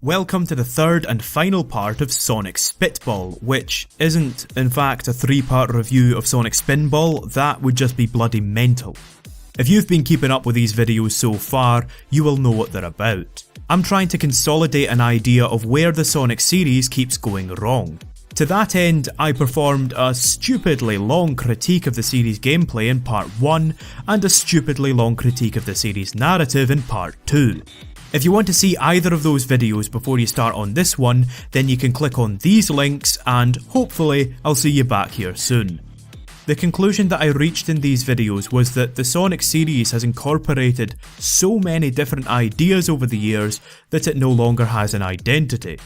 Welcome to the third and final part of Sonic Spitball, which isn't, in fact, a 3-part review of Sonic Spinball. That would just be bloody mental. If you've been keeping up with these videos so far, you will know what they're about. I'm trying to consolidate an idea of where the Sonic series keeps going wrong. To that end, I performed a stupidly long critique of the series gameplay in part 1, and a stupidly long critique of the series narrative in part 2. If you want to see either of those videos before you start on this one, then you can click on these links and hopefully I'll see you back here soon. The conclusion that I reached in these videos was that the Sonic series has incorporated so many different ideas over the years that it no longer has an identity.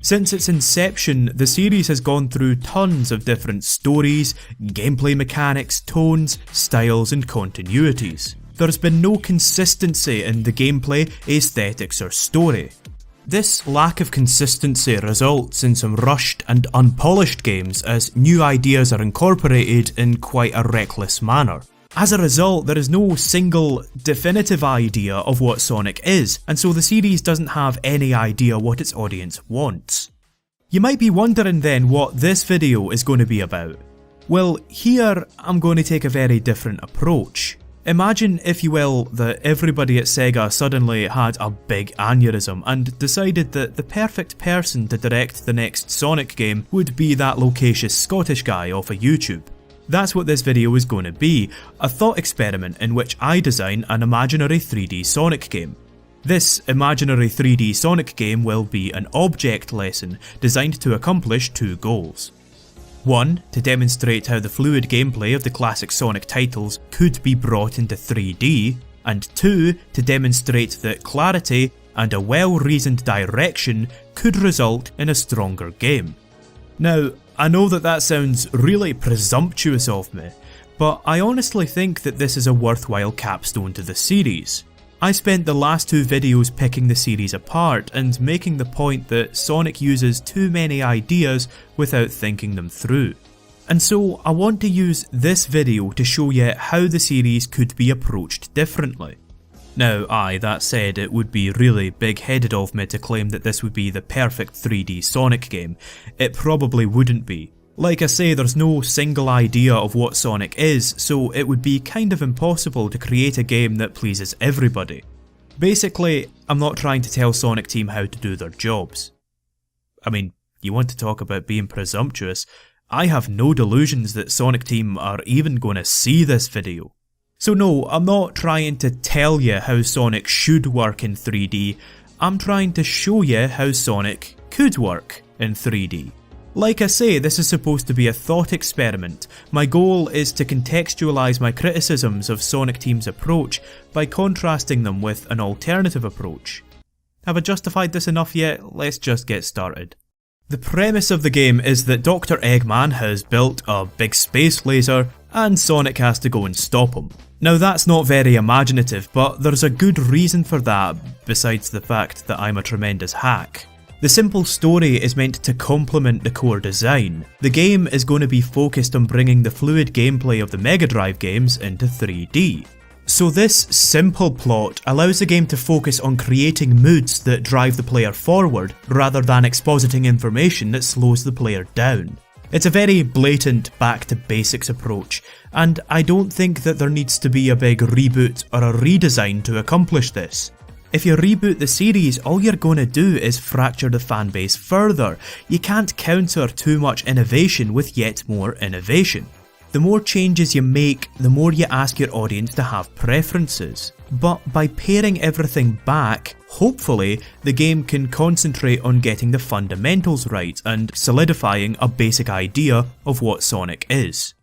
Since its inception, the series has gone through tons of different stories, gameplay mechanics, tones, styles and continuities. There's been no consistency in the gameplay, aesthetics or story. This lack of consistency results in some rushed and unpolished games as new ideas are incorporated in quite a reckless manner. As a result, there is no single, definitive idea of what Sonic is, and so the series doesn't have any idea what its audience wants. You might be wondering then what this video is going to be about. Well, here I'm going to take a very different approach. Imagine, if you will, that everybody at Sega suddenly had a big aneurysm and decided that the perfect person to direct the next Sonic game would be that loquacious Scottish guy off of YouTube. That's what this video is going to be, a thought experiment in which I design an imaginary 3D Sonic game. This imaginary 3D Sonic game will be an object lesson designed to accomplish two goals. 1. To demonstrate how the fluid gameplay of the classic Sonic titles could be brought into 3D, and 2. To demonstrate that clarity and a well-reasoned direction could result in a stronger game. Now, I know that sounds really presumptuous of me, but I honestly think that this is a worthwhile capstone to the series. I spent the last two videos picking the series apart and making the point that Sonic uses too many ideas without thinking them through. And so I want to use this video to show you how the series could be approached differently. Now that said, it would be really big-headed of me to claim that this would be the perfect 3D Sonic game. It probably wouldn't be. Like I say, there's no single idea of what Sonic is, so it would be kind of impossible to create a game that pleases everybody. Basically, I'm not trying to tell Sonic Team how to do their jobs. I mean, you want to talk about being presumptuous, I have no delusions that Sonic Team are even going to see this video. So no, I'm not trying to tell you how Sonic should work in 3D, I'm trying to show you how Sonic could work in 3D. Like I say, this is supposed to be a thought experiment. My goal is to contextualise my criticisms of Sonic Team's approach by contrasting them with an alternative approach. Have I justified this enough yet? Let's just get started. The premise of the game is that Dr. Eggman has built a big space laser and Sonic has to go and stop him. Now that's not very imaginative, but there's a good reason for that besides the fact that I'm a tremendous hack. The simple story is meant to complement the core design. The game is going to be focused on bringing the fluid gameplay of the Mega Drive games into 3D. So this simple plot allows the game to focus on creating moods that drive the player forward, rather than expositing information that slows the player down. It's a very blatant back to basics approach, and I don't think that there needs to be a big reboot or a redesign to accomplish this. If you reboot the series, all you're going to do is fracture the fanbase further. You can't counter too much innovation with yet more innovation. The more changes you make, the more you ask your audience to have preferences. But by paring everything back, hopefully the game can concentrate on getting the fundamentals right and solidifying a basic idea of what Sonic is.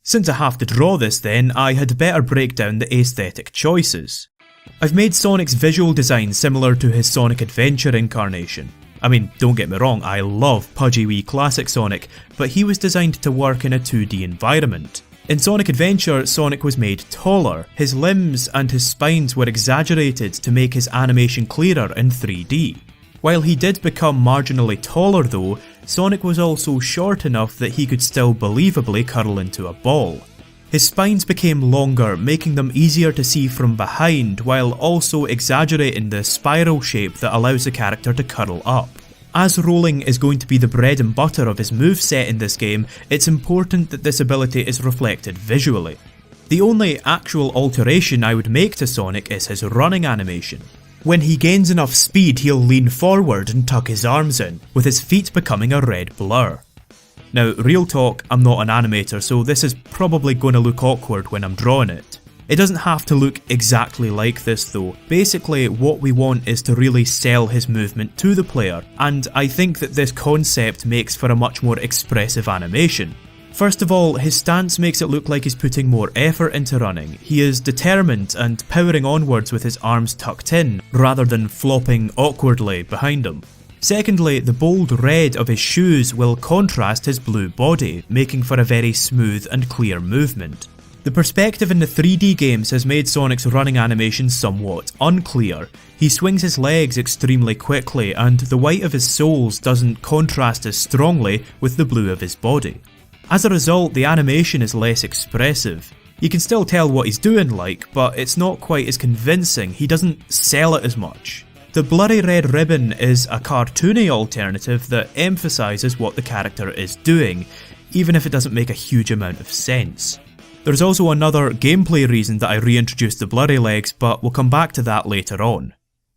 Since I have to draw this then, I had better break down the aesthetic choices. I've made Sonic's visual design similar to his Sonic Adventure incarnation. I mean, don't get me wrong, I love pudgy wee classic Sonic, but he was designed to work in a 2D environment. In Sonic Adventure, Sonic was made taller, his limbs and his spines were exaggerated to make his animation clearer in 3D. While he did become marginally taller though, Sonic was also short enough that he could still believably curl into a ball. His spines became longer, making them easier to see from behind, while also exaggerating the spiral shape that allows the character to curl up. As rolling is going to be the bread and butter of his moveset in this game, it's important that this ability is reflected visually. The only actual alteration I would make to Sonic is his running animation. When he gains enough speed, he'll lean forward and tuck his arms in, with his feet becoming a red blur. Now, real talk, I'm not an animator, so this is probably going to look awkward when I'm drawing it. It doesn't have to look exactly like this though. Basically, what we want is to really sell his movement to the player, and I think that this concept makes for a much more expressive animation. First of all, his stance makes it look like he's putting more effort into running. He is determined and powering onwards with his arms tucked in, rather than flopping awkwardly behind him. Secondly, the bold red of his shoes will contrast his blue body, making for a very smooth and clear movement. The perspective in the 3D games has made Sonic's running animation somewhat unclear. He swings his legs extremely quickly, and the white of his soles doesn't contrast as strongly with the blue of his body. As a result, the animation is less expressive. You can still tell what he's doing but it's not quite as convincing. He doesn't sell it as much. The blurry red ribbon is a cartoony alternative that emphasises what the character is doing, even if it doesn't make a huge amount of sense. There's also another gameplay reason that I reintroduced the blurry legs, but we'll come back to that later on.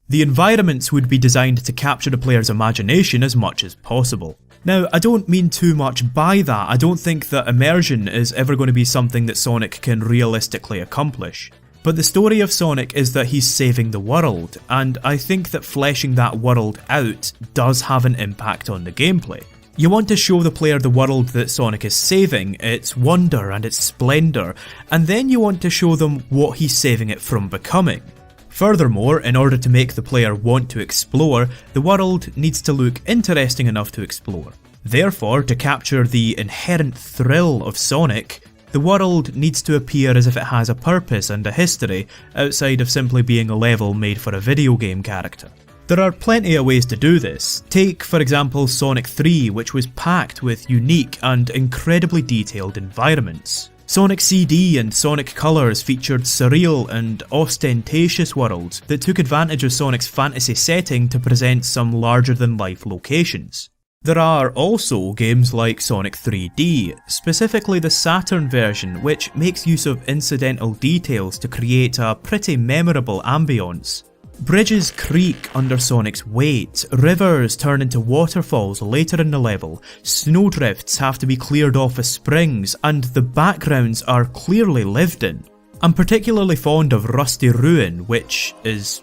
The environments would be designed to capture the player's imagination as much as possible. Now, I don't mean too much by that. I don't think that immersion is ever going to be something that Sonic can realistically accomplish. But the story of Sonic is that he's saving the world, and I think that fleshing that world out does have an impact on the gameplay. You want to show the player the world that Sonic is saving, its wonder and its splendour, and then you want to show them what he's saving it from becoming. Furthermore, in order to make the player want to explore, the world needs to look interesting enough to explore. Therefore, to capture the inherent thrill of Sonic, the world needs to appear as if it has a purpose and a history, outside of simply being a level made for a video game character. There are plenty of ways to do this. Take, for example, Sonic 3, which was packed with unique and incredibly detailed environments. Sonic CD and Sonic Colors featured surreal and ostentatious worlds that took advantage of Sonic's fantasy setting to present some larger-than-life locations. There are also games like Sonic 3D, specifically the Saturn version, which makes use of incidental details to create a pretty memorable ambience. Bridges creak under Sonic's weight, rivers turn into waterfalls later in the level, snowdrifts have to be cleared off as springs, and the backgrounds are clearly lived in. I'm particularly fond of Rusty Ruin, which is...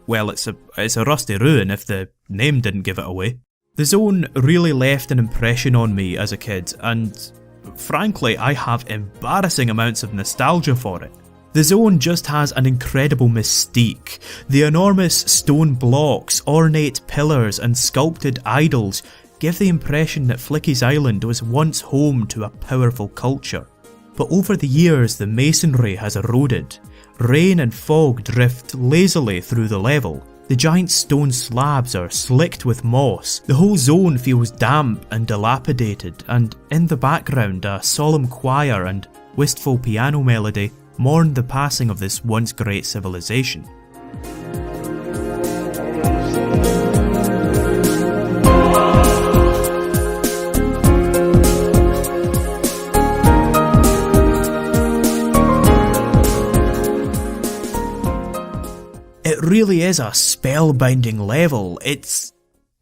well, it's a rusty ruin if the name didn't give it away. The zone really left an impression on me as a kid, and frankly I have embarrassing amounts of nostalgia for it. The zone just has an incredible mystique. The enormous stone blocks, ornate pillars and sculpted idols give the impression that Flicky's Island was once home to a powerful culture. But over the years the masonry has eroded. Rain and fog drift lazily through the level. The giant stone slabs are slicked with moss. The whole zone feels damp and dilapidated, and in the background a solemn choir and wistful piano melody mourn the passing of this once great civilization. It really is a spellbinding level. It's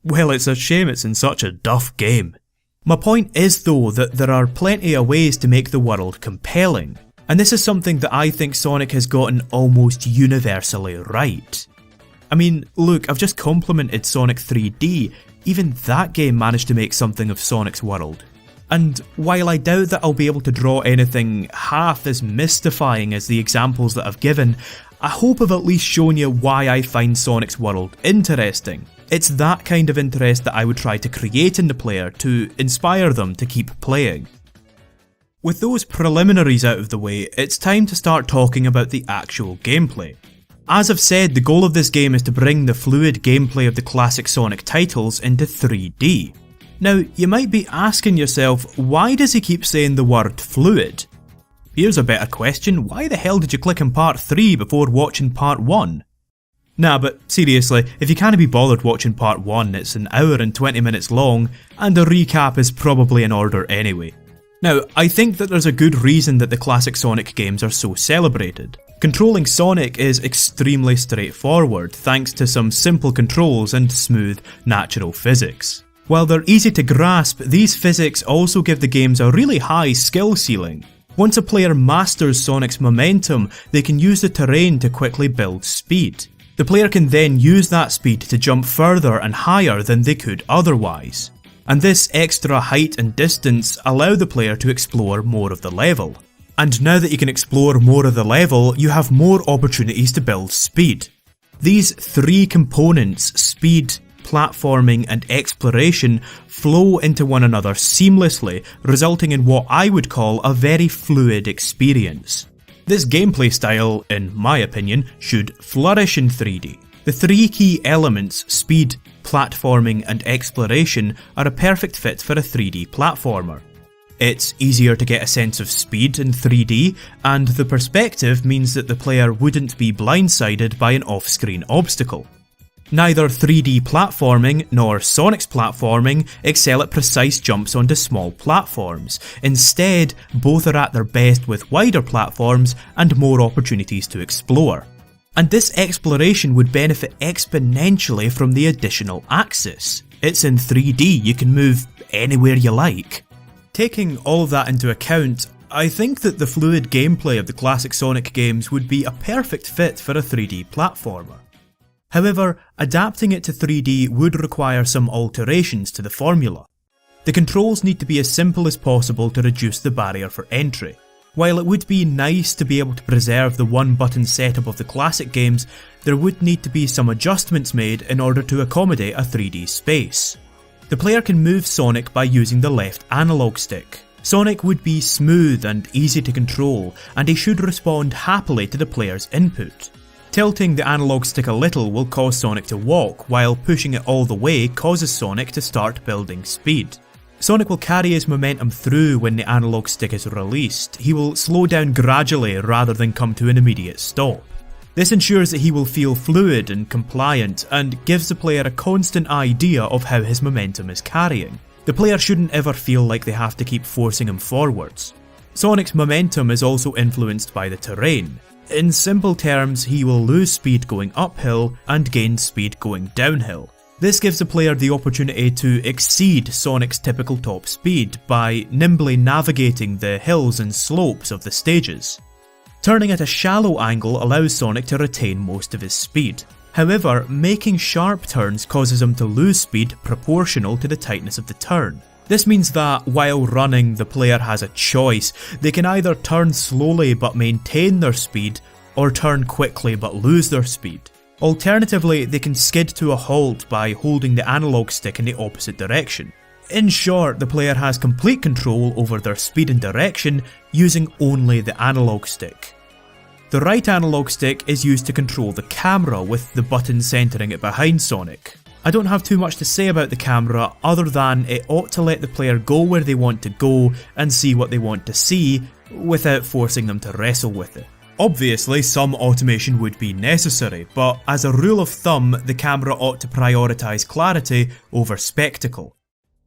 a shame it's in such a duff game. My point is though that there are plenty of ways to make the world compelling. And this is something that I think Sonic has gotten almost universally right. I mean, look, I've just complimented Sonic 3D, even that game managed to make something of Sonic's world. And while I doubt that I'll be able to draw anything half as mystifying as the examples that I've given, I hope I've at least shown you why I find Sonic's world interesting. It's that kind of interest that I would try to create in the player to inspire them to keep playing. With those preliminaries out of the way, it's time to start talking about the actual gameplay. As I've said, the goal of this game is to bring the fluid gameplay of the classic Sonic titles into 3D. Now, you might be asking yourself, why does he keep saying the word fluid? Here's a better question, why the hell did you click on part 3 before watching part 1? Nah, but seriously, if you can't be bothered watching part 1, it's an hour and 20 minutes long, and a recap is probably in order anyway. Now, I think that there's a good reason that the classic Sonic games are so celebrated. Controlling Sonic is extremely straightforward, thanks to some simple controls and smooth, natural physics. While they're easy to grasp, these physics also give the games a really high skill ceiling. Once a player masters Sonic's momentum, they can use the terrain to quickly build speed. The player can then use that speed to jump further and higher than they could otherwise. And this extra height and distance allow the player to explore more of the level. And now that you can explore more of the level, you have more opportunities to build speed. These three components, speed, platforming and exploration, flow into one another seamlessly, resulting in what I would call a very fluid experience. This gameplay style, in my opinion, should flourish in 3D. The three key elements, speed, platforming and exploration, are a perfect fit for a 3D platformer. It's easier to get a sense of speed in 3D, and the perspective means that the player wouldn't be blindsided by an off-screen obstacle. Neither 3D platforming nor Sonic's platforming excel at precise jumps onto small platforms. Instead, both are at their best with wider platforms and more opportunities to explore. And this exploration would benefit exponentially from the additional axis. It's in 3D, you can move anywhere you like. Taking all of that into account, I think that the fluid gameplay of the classic Sonic games would be a perfect fit for a 3D platformer. However, adapting it to 3D would require some alterations to the formula. The controls need to be as simple as possible to reduce the barrier for entry. While it would be nice to be able to preserve the one-button setup of the classic games, there would need to be some adjustments made in order to accommodate a 3D space. The player can move Sonic by using the left analog stick. Sonic would be smooth and easy to control, and he should respond happily to the player's input. Tilting the analog stick a little will cause Sonic to walk, while pushing it all the way causes Sonic to start building speed. Sonic will carry his momentum through when the analog stick is released. He will slow down gradually rather than come to an immediate stop. This ensures that he will feel fluid and compliant, and gives the player a constant idea of how his momentum is carrying. The player shouldn't ever feel like they have to keep forcing him forwards. Sonic's momentum is also influenced by the terrain. In simple terms, he will lose speed going uphill and gain speed going downhill. This gives the player the opportunity to exceed Sonic's typical top speed by nimbly navigating the hills and slopes of the stages. Turning at a shallow angle allows Sonic to retain most of his speed. However, making sharp turns causes him to lose speed proportional to the tightness of the turn. This means that while running, the player has a choice. They can either turn slowly but maintain their speed, or turn quickly but lose their speed. Alternatively, they can skid to a halt by holding the analog stick in the opposite direction. In short, the player has complete control over their speed and direction using only the analog stick. The right analog stick is used to control the camera, with the button centering it behind Sonic. I don't have too much to say about the camera other than it ought to let the player go where they want to go and see what they want to see without forcing them to wrestle with it. Obviously, some automation would be necessary, but as a rule of thumb, the camera ought to prioritise clarity over spectacle.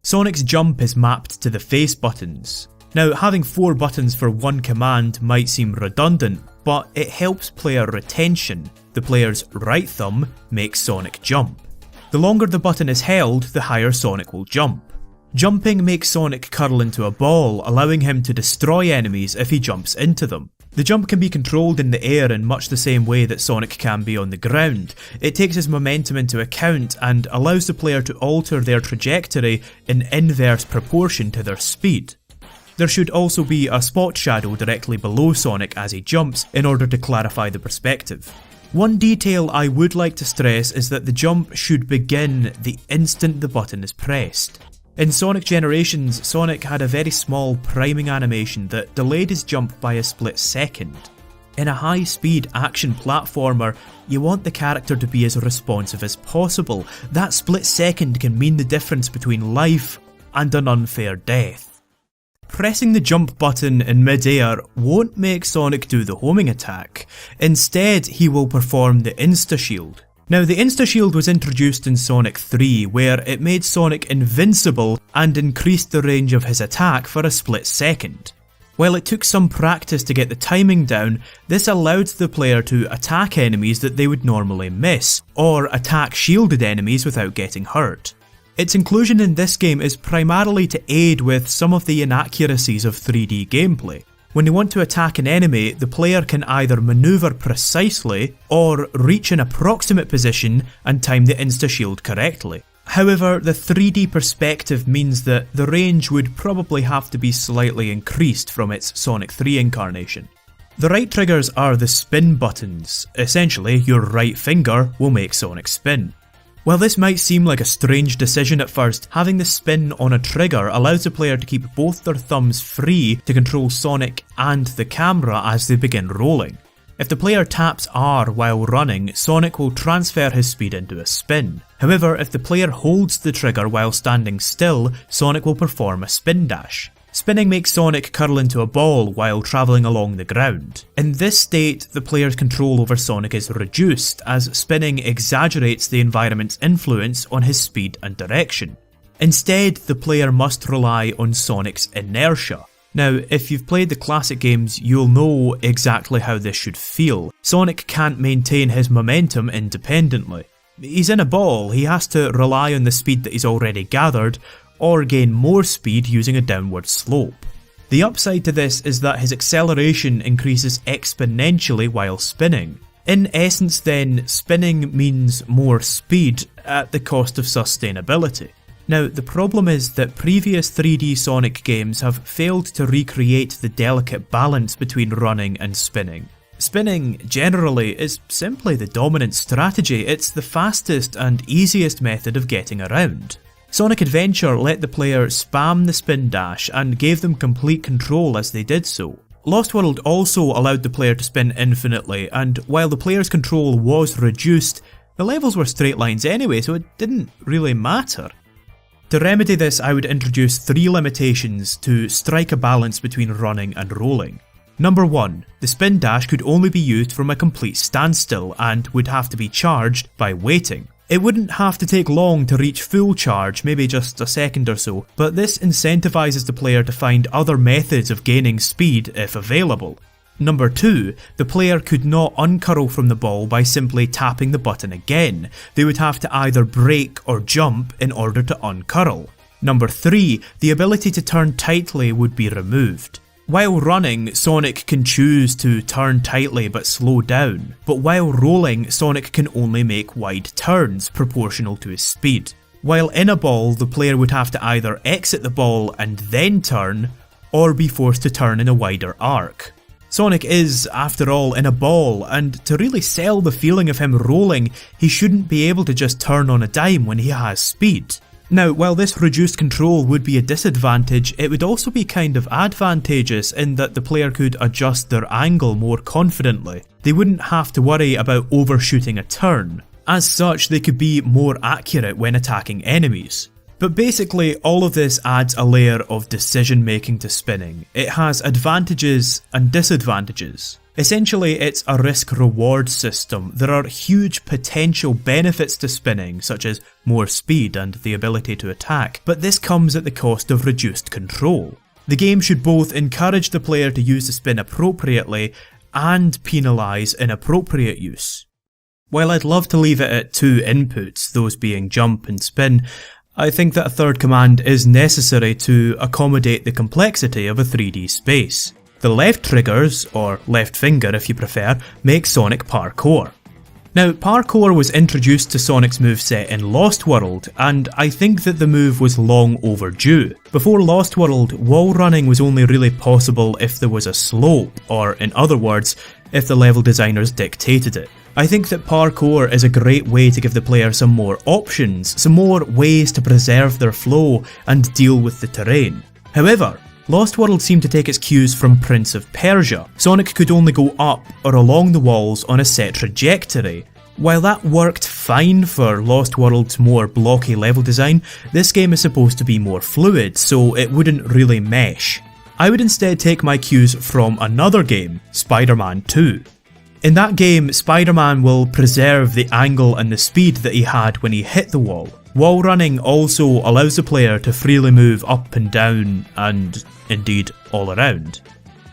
Sonic's jump is mapped to the face buttons. Now, having 4 buttons for one command might seem redundant, but it helps player retention. The player's right thumb makes Sonic jump. The longer the button is held, the higher Sonic will jump. Jumping makes Sonic curl into a ball, allowing him to destroy enemies if he jumps into them. The jump can be controlled in the air in much the same way that Sonic can be on the ground. It takes his momentum into account and allows the player to alter their trajectory in inverse proportion to their speed. There should also be a spot shadow directly below Sonic as he jumps in order to clarify the perspective. One detail I would like to stress is that the jump should begin the instant the button is pressed. In Sonic Generations, Sonic had a very small priming animation that delayed his jump by a split second. In a high-speed action platformer, you want the character to be as responsive as possible. That split second can mean the difference between life and an unfair death. Pressing the jump button in mid-air won't make Sonic do the homing attack. Instead, he will perform the insta-shield. Now, the insta-shield was introduced in Sonic 3, where it made Sonic invincible and increased the range of his attack for a split second. While it took some practice to get the timing down, this allowed the player to attack enemies that they would normally miss, or attack shielded enemies without getting hurt. Its inclusion in this game is primarily to aid with some of the inaccuracies of 3D gameplay. When they want to attack an enemy, the player can either maneuver precisely or reach an approximate position and time the insta-shield correctly. However, the 3D perspective means that the range would probably have to be slightly increased from its Sonic 3 incarnation. The right triggers are the spin buttons. Essentially, your right finger will make Sonic spin. While this might seem like a strange decision at first, having the spin on a trigger allows the player to keep both their thumbs free to control Sonic and the camera as they begin rolling. If the player taps R while running, Sonic will transfer his speed into a spin. However, if the player holds the trigger while standing still, Sonic will perform a spin dash. Spinning makes Sonic curl into a ball while travelling along the ground. In this state, the player's control over Sonic is reduced, as spinning exaggerates the environment's influence on his speed and direction. Instead, the player must rely on Sonic's inertia. Now, if you've played the classic games, you'll know exactly how this should feel. Sonic can't maintain his momentum independently. He's in a ball, he has to rely on the speed that he's already gathered, or gain more speed using a downward slope. The upside to this is that his acceleration increases exponentially while spinning. In essence then, spinning means more speed at the cost of sustainability. Now, the problem is that previous 3D Sonic games have failed to recreate the delicate balance between running and spinning. Spinning, generally, is simply the dominant strategy. It's the fastest and easiest method of getting around. Sonic Adventure let the player spam the spin dash and gave them complete control as they did so. Lost World also allowed the player to spin infinitely, and while the player's control was reduced, the levels were straight lines anyway, so it didn't really matter. To remedy this, I would introduce 3 limitations to strike a balance between running and rolling. Number 1, the spin dash could only be used from a complete standstill and would have to be charged by waiting. It wouldn't have to take long to reach full charge, maybe just a second or so, but this incentivises the player to find other methods of gaining speed if available. Number 2, the player could not uncurl from the ball by simply tapping the button again. They would have to either brake or jump in order to uncurl. Number 3, the ability to turn tightly would be removed. While running, Sonic can choose to turn tightly but slow down, but while rolling, Sonic can only make wide turns proportional to his speed. While in a ball, the player would have to either exit the ball and then turn, or be forced to turn in a wider arc. Sonic is, after all, in a ball, and to really sell the feeling of him rolling, he shouldn't be able to just turn on a dime when he has speed. Now, while this reduced control would be a disadvantage, it would also be kind of advantageous in that the player could adjust their angle more confidently. They wouldn't have to worry about overshooting a turn. As such, they could be more accurate when attacking enemies. But basically, all of this adds a layer of decision making to spinning. It has advantages and disadvantages. Essentially, it's a risk-reward system. There are huge potential benefits to spinning, such as more speed and the ability to attack, but this comes at the cost of reduced control. The game should both encourage the player to use the spin appropriately and penalise inappropriate use. While I'd love to leave it at 2 inputs, those being jump and spin, I think that a third command is necessary to accommodate the complexity of a 3D space. The left triggers, or left finger if you prefer, make Sonic parkour. Now, parkour was introduced to Sonic's moveset in Lost World, and I think that the move was long overdue. Before Lost World, wall running was only really possible if there was a slope, or in other words, if the level designers dictated it. I think that parkour is a great way to give the player some more options, some more ways to preserve their flow and deal with the terrain. However, Lost World seemed to take its cues from Prince of Persia. Sonic could only go up or along the walls on a set trajectory. While that worked fine for Lost World's more blocky level design, this game is supposed to be more fluid, so it wouldn't really mesh. I would instead take my cues from another game, Spider-Man 2. In that game, Spider-Man will preserve the angle and the speed that he had when he hit the wall. Wall running also allows the player to freely move up and down and indeed all around.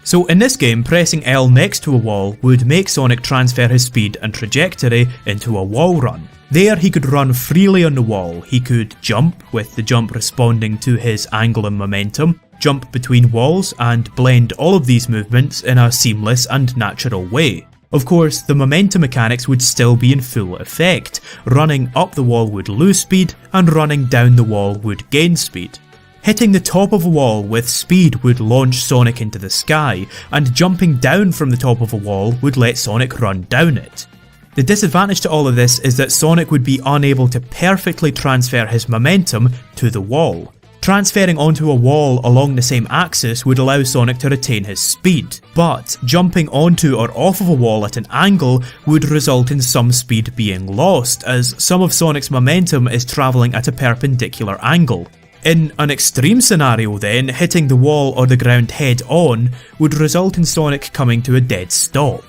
So in this game, pressing L next to a wall would make Sonic transfer his speed and trajectory into a wall run. There he could run freely on the wall, he could jump, with the jump responding to his angle and momentum, jump between walls and blend all of these movements in a seamless and natural way. Of course, the momentum mechanics would still be in full effect. Running up the wall would lose speed, and running down the wall would gain speed. Hitting the top of a wall with speed would launch Sonic into the sky, and jumping down from the top of a wall would let Sonic run down it. The disadvantage to all of this is that Sonic would be unable to perfectly transfer his momentum to the wall. Transferring onto a wall along the same axis would allow Sonic to retain his speed, but jumping onto or off of a wall at an angle would result in some speed being lost, as some of Sonic's momentum is travelling at a perpendicular angle. In an extreme scenario then, hitting the wall or the ground head on would result in Sonic coming to a dead stop.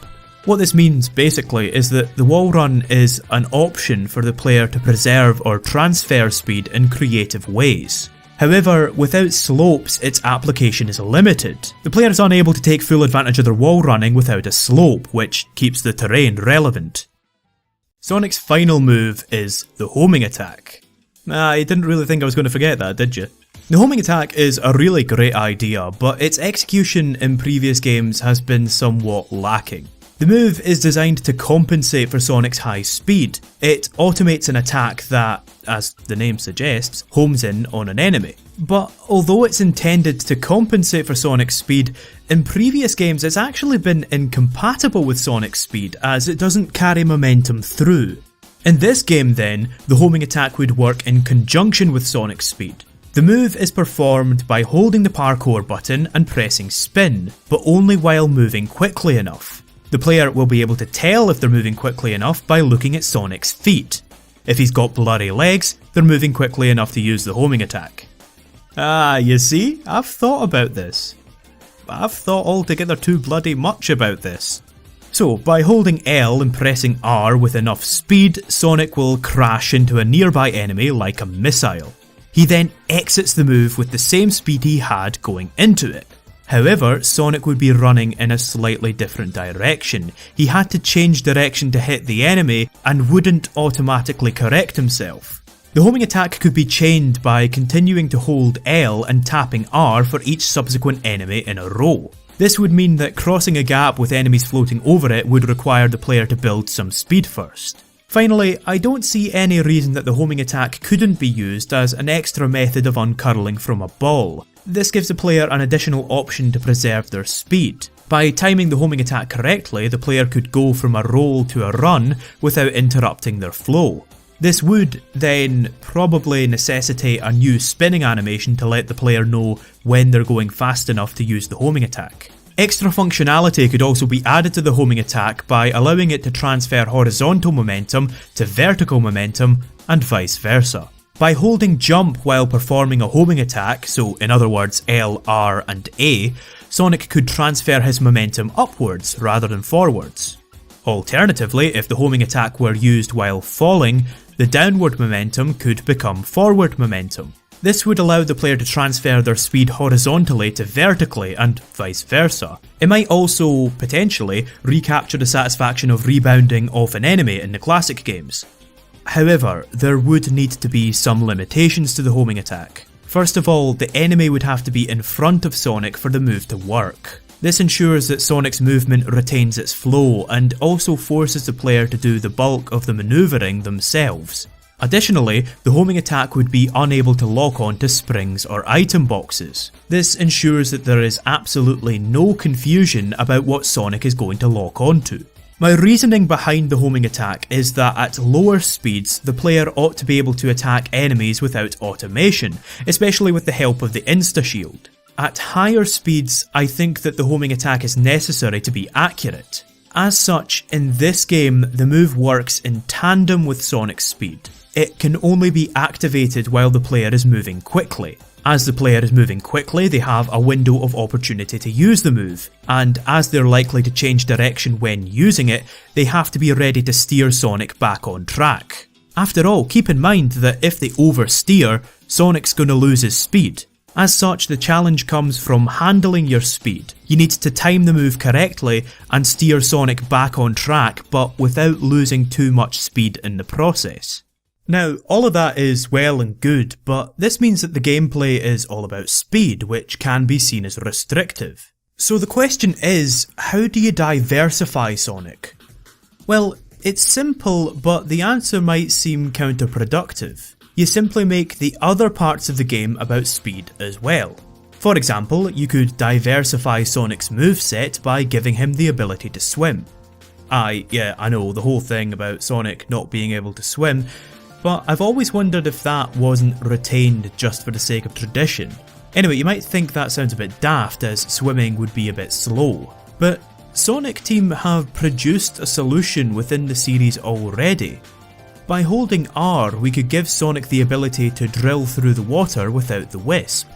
What this means basically is that the wall run is an option for the player to preserve or transfer speed in creative ways. However, without slopes, its application is limited. The player is unable to take full advantage of their wall running without a slope, which keeps the terrain relevant. Sonic's final move is the homing attack. You didn't really think I was going to forget that, did you? The homing attack is a really great idea, but its execution in previous games has been somewhat lacking. The move is designed to compensate for Sonic's high speed. It automates an attack that, as the name suggests, homes in on an enemy. But although it's intended to compensate for Sonic's speed, in previous games it's actually been incompatible with Sonic's speed, as it doesn't carry momentum through. In this game then, the homing attack would work in conjunction with Sonic's speed. The move is performed by holding the parkour button and pressing spin, but only while moving quickly enough. The player will be able to tell if they're moving quickly enough by looking at Sonic's feet. If he's got blurry legs, they're moving quickly enough to use the homing attack. You see, I've thought about this. I've thought altogether too bloody much about this. So, by holding L and pressing R with enough speed, Sonic will crash into a nearby enemy like a missile. He then exits the move with the same speed he had going into it. However, Sonic would be running in a slightly different direction. He had to change direction to hit the enemy and wouldn't automatically correct himself. The homing attack could be chained by continuing to hold L and tapping R for each subsequent enemy in a row. This would mean that crossing a gap with enemies floating over it would require the player to build some speed first. Finally, I don't see any reason that the homing attack couldn't be used as an extra method of uncurling from a ball. This gives the player an additional option to preserve their speed. By timing the homing attack correctly, the player could go from a roll to a run without interrupting their flow. This would then probably necessitate a new spinning animation to let the player know when they're going fast enough to use the homing attack. Extra functionality could also be added to the homing attack by allowing it to transfer horizontal momentum to vertical momentum and vice versa. By holding jump while performing a homing attack, so in other words L, R and A, Sonic could transfer his momentum upwards rather than forwards. Alternatively, if the homing attack were used while falling, the downward momentum could become forward momentum. This would allow the player to transfer their speed horizontally to vertically and vice versa. It might also, potentially, recapture the satisfaction of rebounding off an enemy in the classic games. However, there would need to be some limitations to the homing attack. First of all, the enemy would have to be in front of Sonic for the move to work. This ensures that Sonic's movement retains its flow and also forces the player to do the bulk of the manoeuvring themselves. Additionally, the homing attack would be unable to lock onto springs or item boxes. This ensures that there is absolutely no confusion about what Sonic is going to lock onto. My reasoning behind the homing attack is that at lower speeds, the player ought to be able to attack enemies without automation, especially with the help of the insta-shield. At higher speeds, I think that the homing attack is necessary to be accurate. As such, in this game, the move works in tandem with Sonic's speed. It can only be activated while the player is moving quickly. As the player is moving quickly, they have a window of opportunity to use the move, and as they're likely to change direction when using it, they have to be ready to steer Sonic back on track. After all, keep in mind that if they oversteer, Sonic's gonna lose his speed. As such, the challenge comes from handling your speed. You need to time the move correctly and steer Sonic back on track, but without losing too much speed in the process. Now, all of that is well and good, but this means that the gameplay is all about speed, which can be seen as restrictive. So the question is, how do you diversify Sonic? Well, it's simple, but the answer might seem counterproductive. You simply make the other parts of the game about speed as well. For example, you could diversify Sonic's moveset by giving him the ability to swim. I know, the whole thing about Sonic not being able to swim, but I've always wondered if that wasn't retained just for the sake of tradition. Anyway, you might think that sounds a bit daft, as swimming would be a bit slow, but Sonic Team have produced a solution within the series already. By holding R, we could give Sonic the ability to drill through the water without the wisp.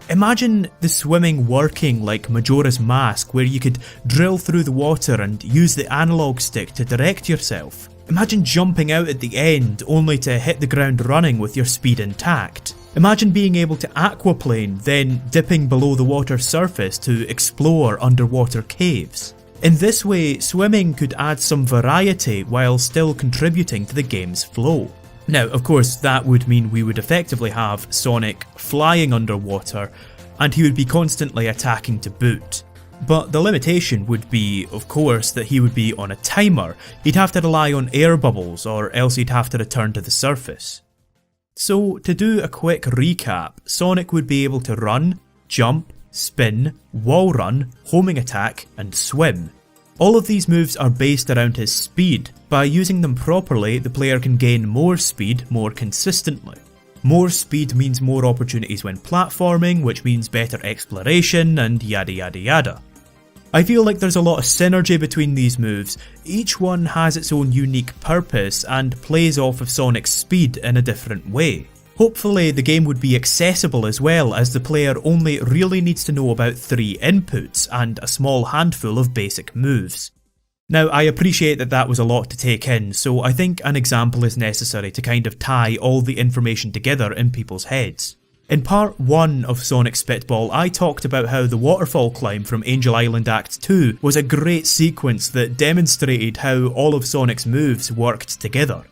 Imagine the swimming working like Majora's Mask, where you could drill through the water and use the analog stick to direct yourself. Imagine jumping out at the end only to hit the ground running with your speed intact. Imagine being able to aquaplane, then dipping below the water's surface to explore underwater caves. In this way, swimming could add some variety while still contributing to the game's flow. Now, of course, that would mean we would effectively have Sonic flying underwater, and he would be constantly attacking to boot. But the limitation would be, of course, that he would be on a timer. He'd have to rely on air bubbles, or else he'd have to return to the surface. So, to do a quick recap, Sonic would be able to run, jump, spin, wall run, homing attack, and swim. All of these moves are based around his speed. By using them properly, the player can gain more speed more consistently. More speed means more opportunities when platforming, which means better exploration, and yada yada yada. I feel like there's a lot of synergy between these moves. Each one has its own unique purpose and plays off of Sonic's speed in a different way. Hopefully the game would be accessible as well, as the player only really needs to know about 3 inputs and a small handful of basic moves. Now, I appreciate that that was a lot to take in, so I think an example is necessary to kind of tie all the information together in people's heads. In part 1 of Sonic Spitball, I talked about how the waterfall climb from Angel Island Act 2 was a great sequence that demonstrated how all of Sonic's moves worked together.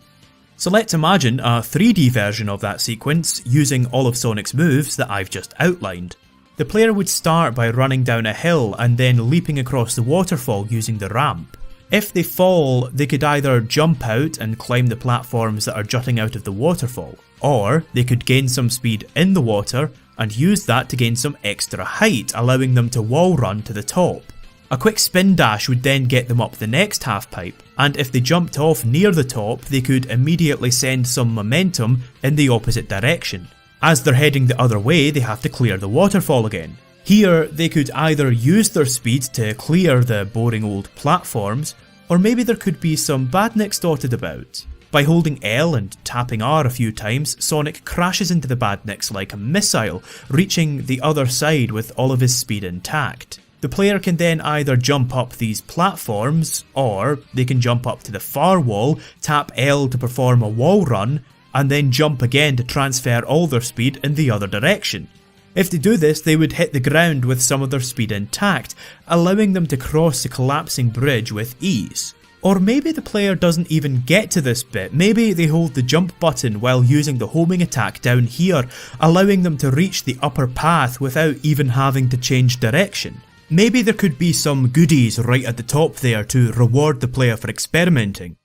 So let's imagine a 3D version of that sequence using all of Sonic's moves that I've just outlined. The player would start by running down a hill and then leaping across the waterfall using the ramp. If they fall, they could either jump out and climb the platforms that are jutting out of the waterfall, or they could gain some speed in the water and use that to gain some extra height, allowing them to wall run to the top. A quick spin dash would then get them up the next half pipe, and if they jumped off near the top, they could immediately send some momentum in the opposite direction. As they're heading the other way, they have to clear the waterfall again. Here, they could either use their speed to clear the boring old platforms, or maybe there could be some badniks dotted about. By holding L and tapping R a few times, Sonic crashes into the badniks like a missile, reaching the other side with all of his speed intact. The player can then either jump up these platforms, or they can jump up to the far wall, tap L to perform a wall run, and then jump again to transfer all their speed in the other direction. If they do this, they would hit the ground with some of their speed intact, allowing them to cross the collapsing bridge with ease. Or maybe the player doesn't even get to this bit, maybe they hold the jump button while using the homing attack down here, allowing them to reach the upper path without even having to change direction. Maybe there could be some goodies right at the top there to reward the player for experimenting.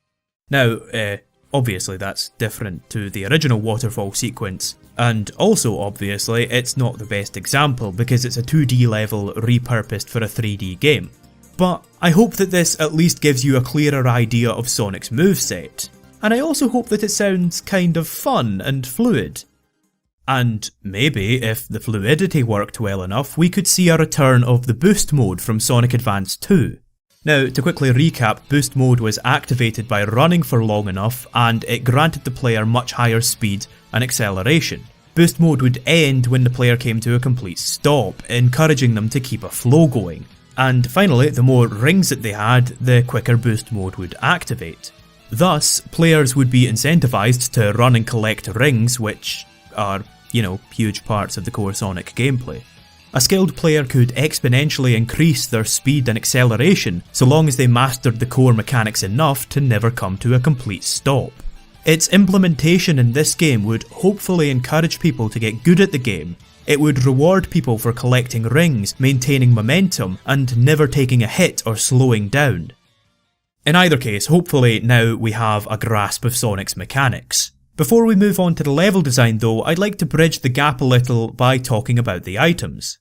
Now, obviously that's different to the original waterfall sequence. And also, obviously, it's not the best example because it's a 2D level repurposed for a 3D game. But I hope that this at least gives you a clearer idea of Sonic's moveset. And I also hope that it sounds kind of fun and fluid. And maybe, if the fluidity worked well enough, we could see a return of the boost mode from Sonic Advance 2. Now, to quickly recap, boost mode was activated by running for long enough, and it granted the player much higher speed and acceleration. Boost mode would end when the player came to a complete stop, encouraging them to keep a flow going. And finally, the more rings that they had, the quicker boost mode would activate. Thus, players would be incentivized to run and collect rings, which are, huge parts of the core Sonic gameplay. A skilled player could exponentially increase their speed and acceleration so long as they mastered the core mechanics enough to never come to a complete stop. Its implementation in this game would hopefully encourage people to get good at the game. It would reward people for collecting rings, maintaining momentum, and never taking a hit or slowing down. In either case, hopefully now we have a grasp of Sonic's mechanics. Before we move on to the level design though, I'd like to bridge the gap a little by talking about the items.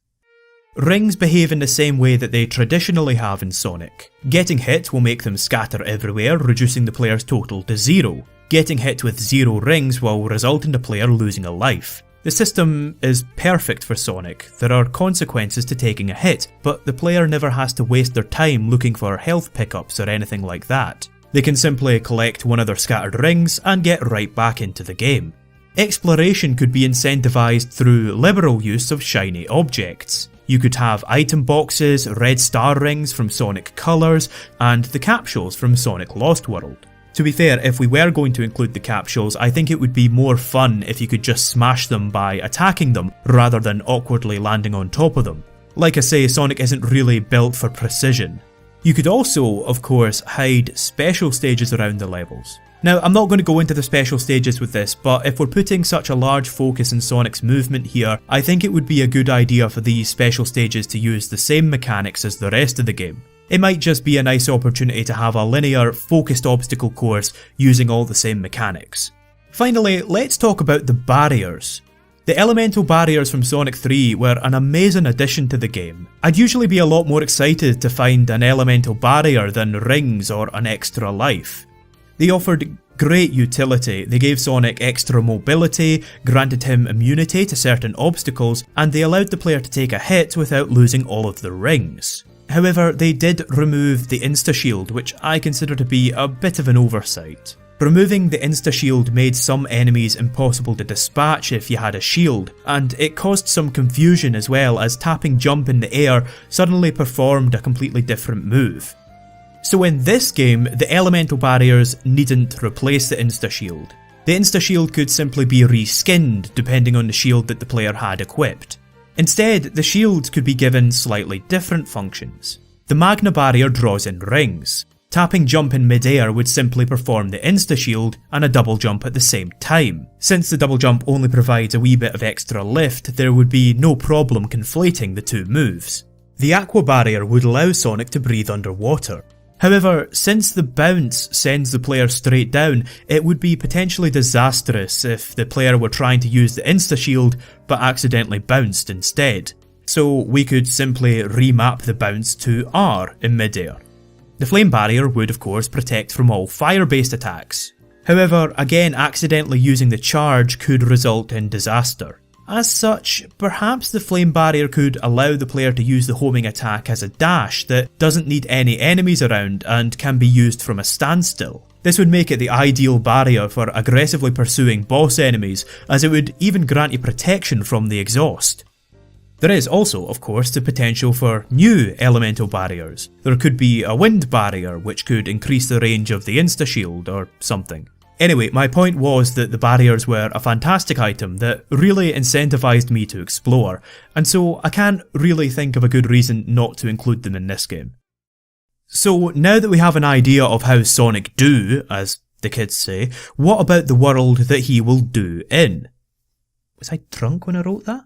Rings behave in the same way that they traditionally have in Sonic. Getting hit will make them scatter everywhere, reducing the player's total to 0. Getting hit with 0 rings will result in the player losing a life. The system is perfect for Sonic. There are consequences to taking a hit, but the player never has to waste their time looking for health pickups or anything like that. They can simply collect one of their scattered rings and get right back into the game. Exploration could be incentivized through liberal use of shiny objects. You could have item boxes, red star rings from Sonic Colors, and the capsules from Sonic Lost World. To be fair, if we were going to include the capsules, I think it would be more fun if you could just smash them by attacking them rather than awkwardly landing on top of them. Like I say, Sonic isn't really built for precision. You could also, of course, hide special stages around the levels. Now, I'm not going to go into the special stages with this, but if we're putting such a large focus in Sonic's movement here, I think it would be a good idea for these special stages to use the same mechanics as the rest of the game. It might just be a nice opportunity to have a linear, focused obstacle course using all the same mechanics. Finally, let's talk about the barriers. The elemental barriers from Sonic 3 were an amazing addition to the game. I'd usually be a lot more excited to find an elemental barrier than rings or an extra life. They offered great utility. They gave Sonic extra mobility, granted him immunity to certain obstacles, and they allowed the player to take a hit without losing all of the rings. However, they did remove the insta-shield, which I consider to be a bit of an oversight. Removing the insta-shield made some enemies impossible to dispatch if you had a shield, and it caused some confusion as well, as tapping jump in the air suddenly performed a completely different move. So in this game, the elemental barriers needn't replace the insta-shield. The insta-shield could simply be reskinned depending on the shield that the player had equipped. Instead, the shields could be given slightly different functions. The Magna barrier draws in rings. Tapping jump in mid-air would simply perform the insta-shield and a double jump at the same time. Since the double jump only provides a wee bit of extra lift, there would be no problem conflating the two moves. The Aqua barrier would allow Sonic to breathe underwater. However, since the bounce sends the player straight down, it would be potentially disastrous if the player were trying to use the insta-shield but accidentally bounced instead. So we could simply remap the bounce to R in mid-air. The flame barrier would of course protect from all fire-based attacks. However, again accidentally using the charge could result in disaster. As such, perhaps the flame barrier could allow the player to use the homing attack as a dash that doesn't need any enemies around and can be used from a standstill. This would make it the ideal barrier for aggressively pursuing boss enemies, as it would even grant you protection from the exhaust. There is also, of course, the potential for new elemental barriers. There could be a wind barrier, which could increase the range of the insta-shield or something. Anyway, my point was that the barriers were a fantastic item that really incentivized me to explore, and so I can't really think of a good reason not to include them in this game. So now that we have an idea of how Sonic do, as the kids say, what about the world that he will do in? Was I drunk when I wrote that?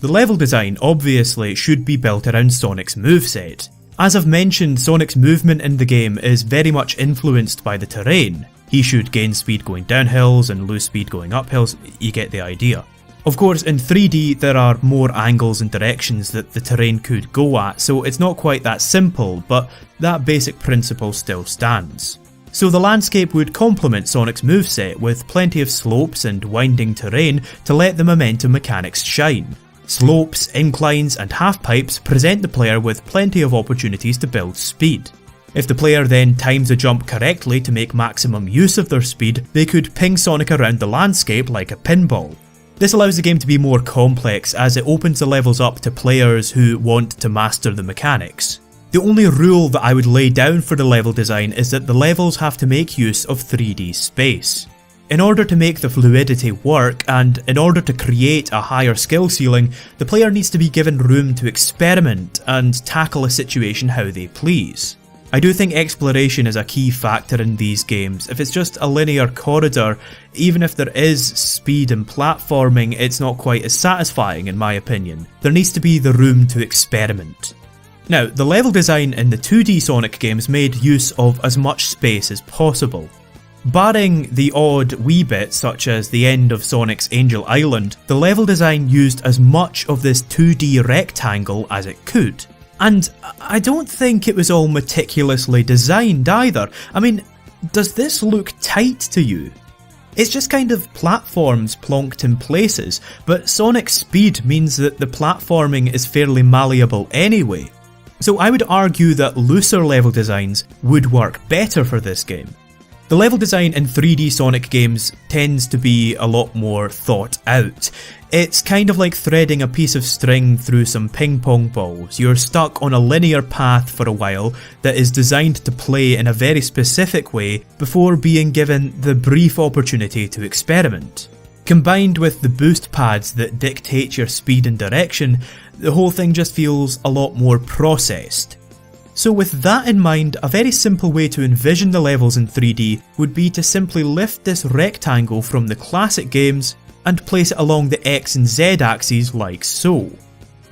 The level design obviously should be built around Sonic's moveset. As I've mentioned, Sonic's movement in the game is very much influenced by the terrain. He should gain speed going down hills and lose speed going up hills, you get the idea. Of course, in 3D there are more angles and directions that the terrain could go at, so it's not quite that simple, but that basic principle still stands. So the landscape would complement Sonic's moveset with plenty of slopes and winding terrain to let the momentum mechanics shine. Slopes, inclines and half-pipes present the player with plenty of opportunities to build speed. If the player then times a jump correctly to make maximum use of their speed, they could ping Sonic around the landscape like a pinball. This allows the game to be more complex as it opens the levels up to players who want to master the mechanics. The only rule that I would lay down for the level design is that the levels have to make use of 3D space. In order to make the fluidity work, and in order to create a higher skill ceiling, the player needs to be given room to experiment and tackle a situation how they please. I do think exploration is a key factor in these games. If it's just a linear corridor, even if there is speed and platforming, it's not quite as satisfying in my opinion. There needs to be the room to experiment. Now, the level design in the 2D Sonic games made use of as much space as possible. Barring the odd wee bits such as the end of Sonic's Angel Island, the level design used as much of this 2D rectangle as it could. And I don't think it was all meticulously designed either. I mean, does this look tight to you? It's just kind of platforms plonked in places, but Sonic speed means that the platforming is fairly malleable anyway. So I would argue that looser level designs would work better for this game. The level design in 3D Sonic games tends to be a lot more thought out. It's kind of like threading a piece of string through some ping pong balls. You're stuck on a linear path for a while that is designed to play in a very specific way before being given the brief opportunity to experiment. Combined with the boost pads that dictate your speed and direction, the whole thing just feels a lot more processed. So with that in mind, a very simple way to envision the levels in 3D would be to simply lift this rectangle from the classic games and place it along the X and Z axes like so.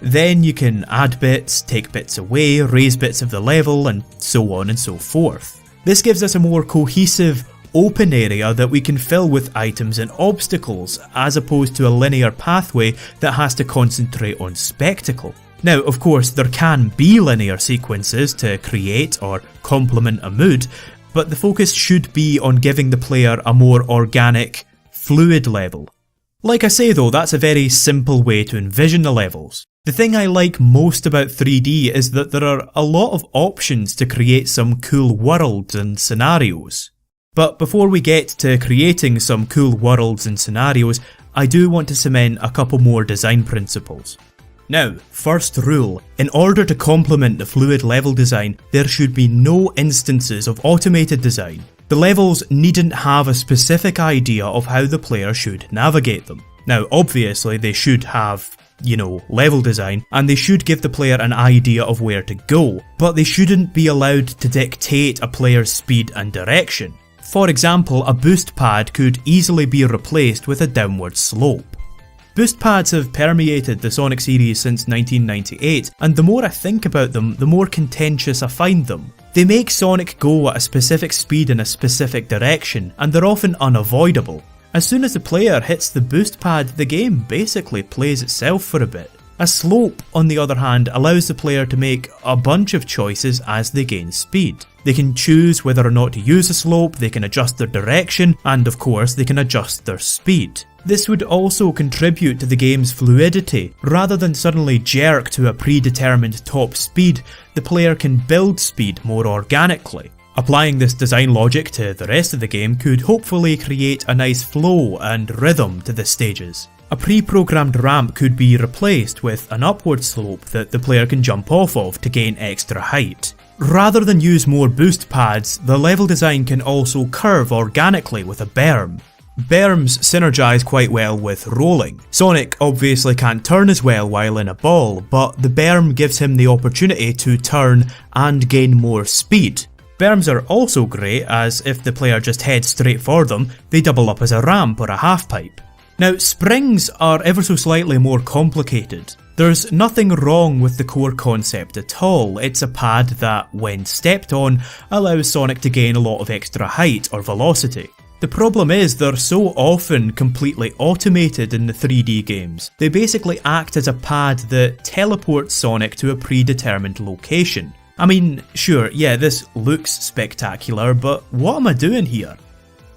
Then you can add bits, take bits away, raise bits of the level, and so on and so forth. This gives us a more cohesive, open area that we can fill with items and obstacles, as opposed to a linear pathway that has to concentrate on spectacle. Now, of course, there can be linear sequences to create or complement a mood, but the focus should be on giving the player a more organic, fluid level. Like I say though, that's a very simple way to envision the levels. The thing I like most about 3D is that there are a lot of options to create some cool worlds and scenarios. But before we get to creating some cool worlds and scenarios, I do want to cement a couple more design principles. Now, first rule, in order to complement the fluid level design, there should be no instances of automated design. The levels needn't have a specific idea of how the player should navigate them. Now, obviously they should have, level design, and they should give the player an idea of where to go, but they shouldn't be allowed to dictate a player's speed and direction. For example, a boost pad could easily be replaced with a downward slope. Boost pads have permeated the Sonic series since 1998, and the more I think about them, the more contentious I find them. They make Sonic go at a specific speed in a specific direction, and they're often unavoidable. As soon as the player hits the boost pad, the game basically plays itself for a bit. A slope, on the other hand, allows the player to make a bunch of choices as they gain speed. They can choose whether or not to use a slope, they can adjust their direction, and of course they can adjust their speed. This would also contribute to the game's fluidity. Rather than suddenly jerk to a predetermined top speed, the player can build speed more organically. Applying this design logic to the rest of the game could hopefully create a nice flow and rhythm to the stages. A pre-programmed ramp could be replaced with an upward slope that the player can jump off of to gain extra height. Rather than use more boost pads, the level design can also curve organically with a berm. Berms synergise quite well with rolling. Sonic obviously can't turn as well while in a ball, but the berm gives him the opportunity to turn and gain more speed. Berms are also great, as if the player just heads straight for them, they double up as a ramp or a half pipe. Now, springs are ever so slightly more complicated. There's nothing wrong with the core concept at all. It's a pad that, when stepped on, allows Sonic to gain a lot of extra height or velocity. The problem is they're so often completely automated in the 3D games. They basically act as a pad that teleports Sonic to a predetermined location. I mean, sure, yeah, this looks spectacular, but what am I doing here?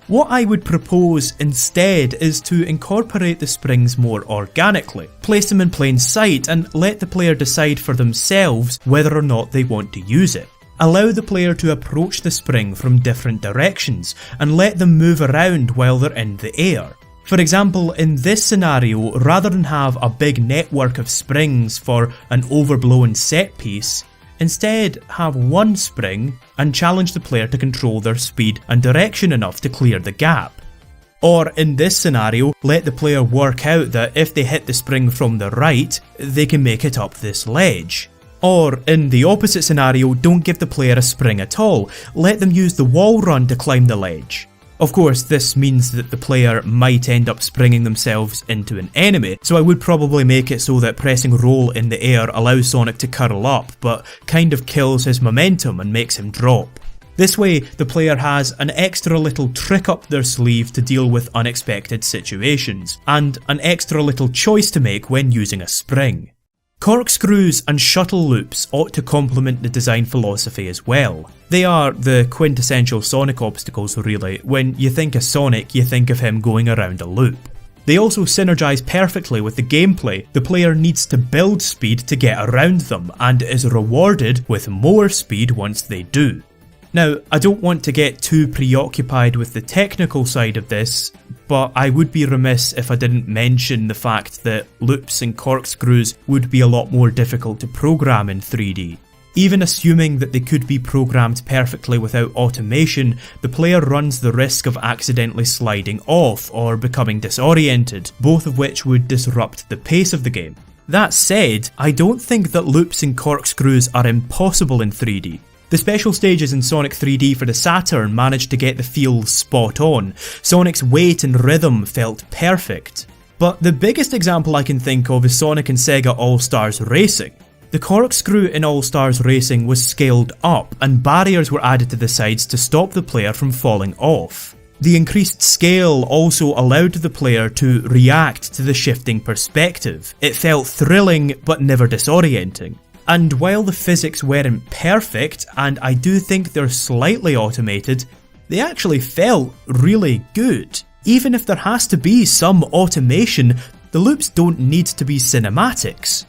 What I would propose instead is to incorporate the springs more organically. Place them in plain sight and let the player decide for themselves whether or not they want to use it. Allow the player to approach the spring from different directions and let them move around while they're in the air. For example, in this scenario, rather than have a big network of springs for an overblown set piece, instead have one spring and challenge the player to control their speed and direction enough to clear the gap. Or in this scenario, let the player work out that if they hit the spring from the right, they can make it up this ledge. Or in the opposite scenario, don't give the player a spring at all, let them use the wall run to climb the ledge. Of course, this means that the player might end up springing themselves into an enemy, so I would probably make it so that pressing roll in the air allows Sonic to curl up, but kind of kills his momentum and makes him drop. This way, the player has an extra little trick up their sleeve to deal with unexpected situations, and an extra little choice to make when using a spring. Corkscrews and shuttle loops ought to complement the design philosophy as well. They are the quintessential Sonic obstacles really. When you think of Sonic, you think of him going around a loop. They also synergise perfectly with the gameplay. The player needs to build speed to get around them, and is rewarded with more speed once they do. Now, I don't want to get too preoccupied with the technical side of this, but I would be remiss if I didn't mention the fact that loops and corkscrews would be a lot more difficult to program in 3D. Even assuming that they could be programmed perfectly without automation, the player runs the risk of accidentally sliding off or becoming disoriented, both of which would disrupt the pace of the game. That said, I don't think that loops and corkscrews are impossible in 3D. The special stages in Sonic 3D for the Saturn managed to get the feels spot on. Sonic's weight and rhythm felt perfect. But the biggest example I can think of is Sonic and Sega All-Stars Racing. The corkscrew in All-Stars Racing was scaled up, and barriers were added to the sides to stop the player from falling off. The increased scale also allowed the player to react to the shifting perspective. It felt thrilling but never disorienting. And while the physics weren't perfect, and I do think they're slightly automated, they actually felt really good. Even if there has to be some automation, the loops don't need to be cinematics.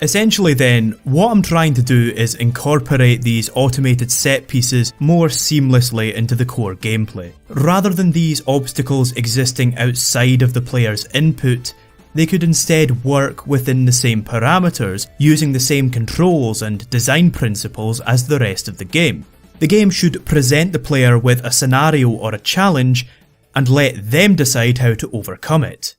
Essentially then, what I'm trying to do is incorporate these automated set pieces more seamlessly into the core gameplay. Rather than these obstacles existing outside of the player's input, they could instead work within the same parameters, using the same controls and design principles as the rest of the game. The game should present the player with a scenario or a challenge, and let them decide how to overcome it.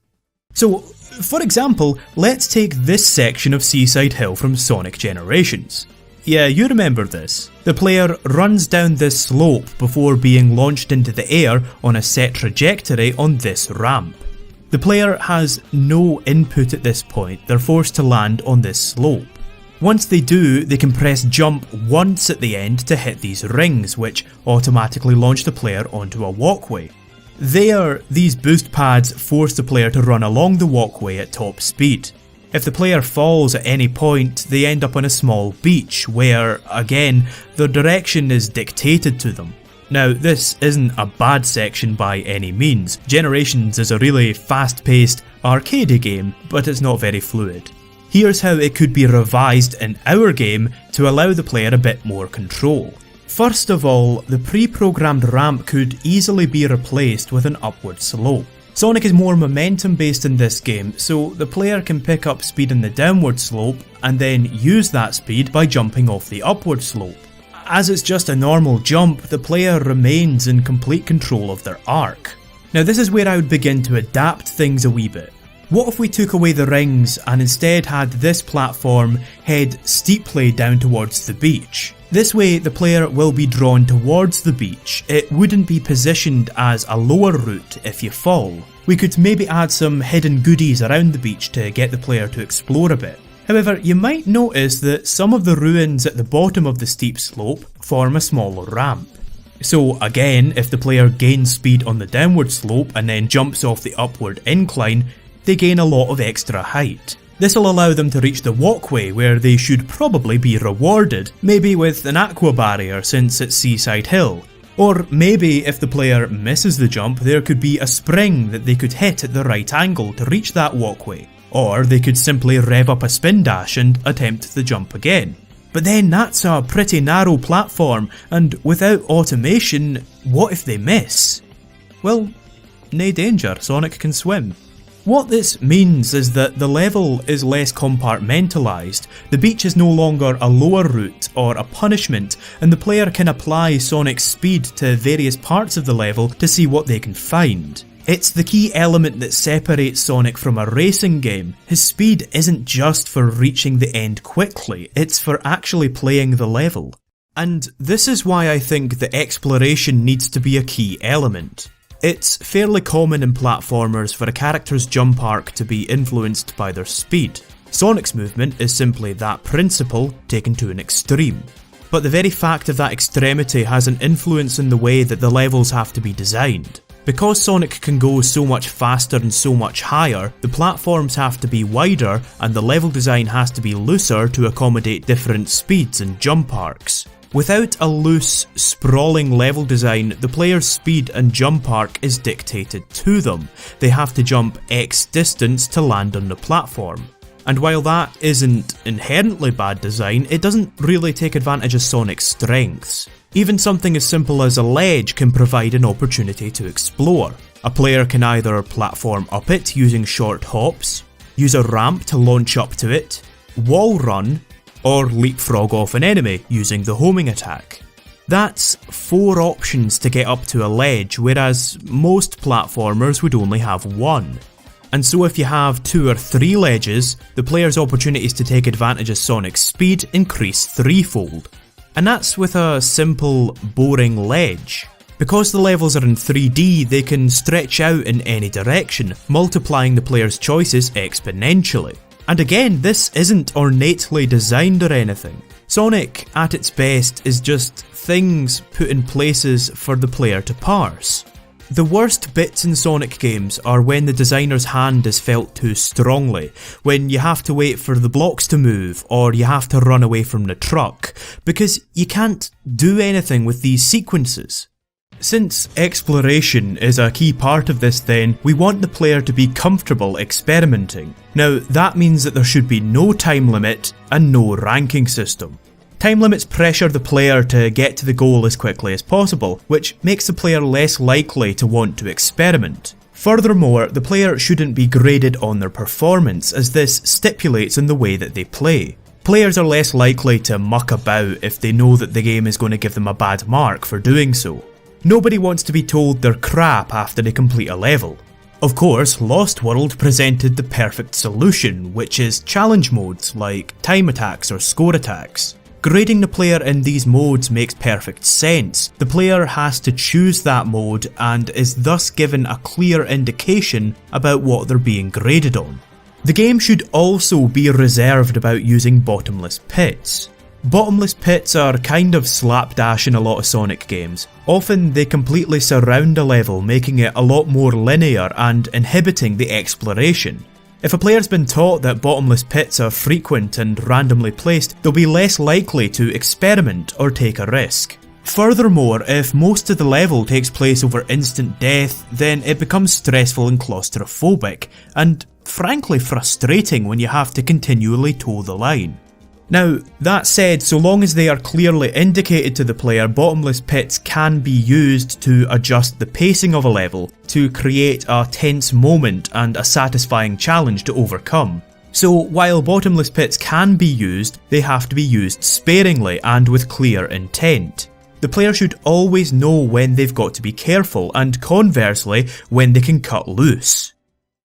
So, for example, let's take this section of Seaside Hill from Sonic Generations. Yeah, you remember this. The player runs down this slope before being launched into the air on a set trajectory on this ramp. The player has no input at this point, they're forced to land on this slope. Once they do, they can press jump once at the end to hit these rings, which automatically launch the player onto a walkway. There, these boost pads force the player to run along the walkway at top speed. If the player falls at any point, they end up on a small beach where, again, their direction is dictated to them. Now, this isn't a bad section by any means. Generations is a really fast-paced, arcadey game, but it's not very fluid. Here's how it could be revised in our game to allow the player a bit more control. First of all, the pre-programmed ramp could easily be replaced with an upward slope. Sonic is more momentum based in this game, so the player can pick up speed in the downward slope and then use that speed by jumping off the upward slope. As it's just a normal jump, the player remains in complete control of their arc. Now this is where I would begin to adapt things a wee bit. What if we took away the rings and instead had this platform head steeply down towards the beach? This way the player will be drawn towards the beach. It wouldn't be positioned as a lower route if you fall. We could maybe add some hidden goodies around the beach to get the player to explore a bit. However, you might notice that some of the ruins at the bottom of the steep slope form a small ramp. So again, if the player gains speed on the downward slope and then jumps off the upward incline, they gain a lot of extra height. This will allow them to reach the walkway where they should probably be rewarded, maybe with an aqua barrier since it's Seaside Hill. Or maybe if the player misses the jump, there could be a spring that they could hit at the right angle to reach that walkway. Or they could simply rev up a spin dash and attempt the jump again. But then that's a pretty narrow platform, and without automation, what if they miss? Well, nae danger, Sonic can swim. What this means is that the level is less compartmentalised, the beach is no longer a lower route or a punishment, and the player can apply Sonic's speed to various parts of the level to see what they can find. It's the key element that separates Sonic from a racing game. His speed isn't just for reaching the end quickly, it's for actually playing the level. And this is why I think the exploration needs to be a key element. It's fairly common in platformers for a character's jump arc to be influenced by their speed. Sonic's movement is simply that principle taken to an extreme. But the very fact of that extremity has an influence in the way that the levels have to be designed. Because Sonic can go so much faster and so much higher, the platforms have to be wider and the level design has to be looser to accommodate different speeds and jump arcs. Without a loose, sprawling level design, the player's speed and jump arc is dictated to them. They have to jump X distance to land on the platform. And while that isn't inherently bad design, it doesn't really take advantage of Sonic's strengths. Even something as simple as a ledge can provide an opportunity to explore. A player can either platform up it using short hops, use a ramp to launch up to it, wall run, or leapfrog off an enemy using the homing attack. That's 4 options to get up to a ledge, whereas most platformers would only have 1. And so if you have 2 or 3 ledges, the player's opportunities to take advantage of Sonic's speed increase 3-fold. And that's with a simple, boring ledge. Because the levels are in 3D, they can stretch out in any direction, multiplying the player's choices exponentially. And again, this isn't ornately designed or anything. Sonic, at its best, is just things put in places for the player to parse. The worst bits in Sonic games are when the designer's hand is felt too strongly, when you have to wait for the blocks to move, or you have to run away from the truck, because you can't do anything with these sequences. Since exploration is a key part of this then, we want the player to be comfortable experimenting. Now that means that there should be no time limit and no ranking system. Time limits pressure the player to get to the goal as quickly as possible, which makes the player less likely to want to experiment. Furthermore, the player shouldn't be graded on their performance, as this stipulates in the way that they play. Players are less likely to muck about if they know that the game is going to give them a bad mark for doing so. Nobody wants to be told they're crap after they complete a level. Of course, Lost World presented the perfect solution, which is challenge modes like time attacks or score attacks. Grading the player in these modes makes perfect sense. The player has to choose that mode and is thus given a clear indication about what they're being graded on. The game should also be reserved about using bottomless pits. Bottomless pits are kind of slapdash in a lot of Sonic games. Often they completely surround a level, making it a lot more linear and inhibiting the exploration. If a player's been taught that bottomless pits are frequent and randomly placed, they'll be less likely to experiment or take a risk. Furthermore, if most of the level takes place over instant death, then it becomes stressful and claustrophobic, and frankly frustrating when you have to continually toe the line. Now, that said, so long as they are clearly indicated to the player, bottomless pits can be used to adjust the pacing of a level, to create a tense moment and a satisfying challenge to overcome. So while bottomless pits can be used, they have to be used sparingly and with clear intent. The player should always know when they've got to be careful, and conversely, when they can cut loose.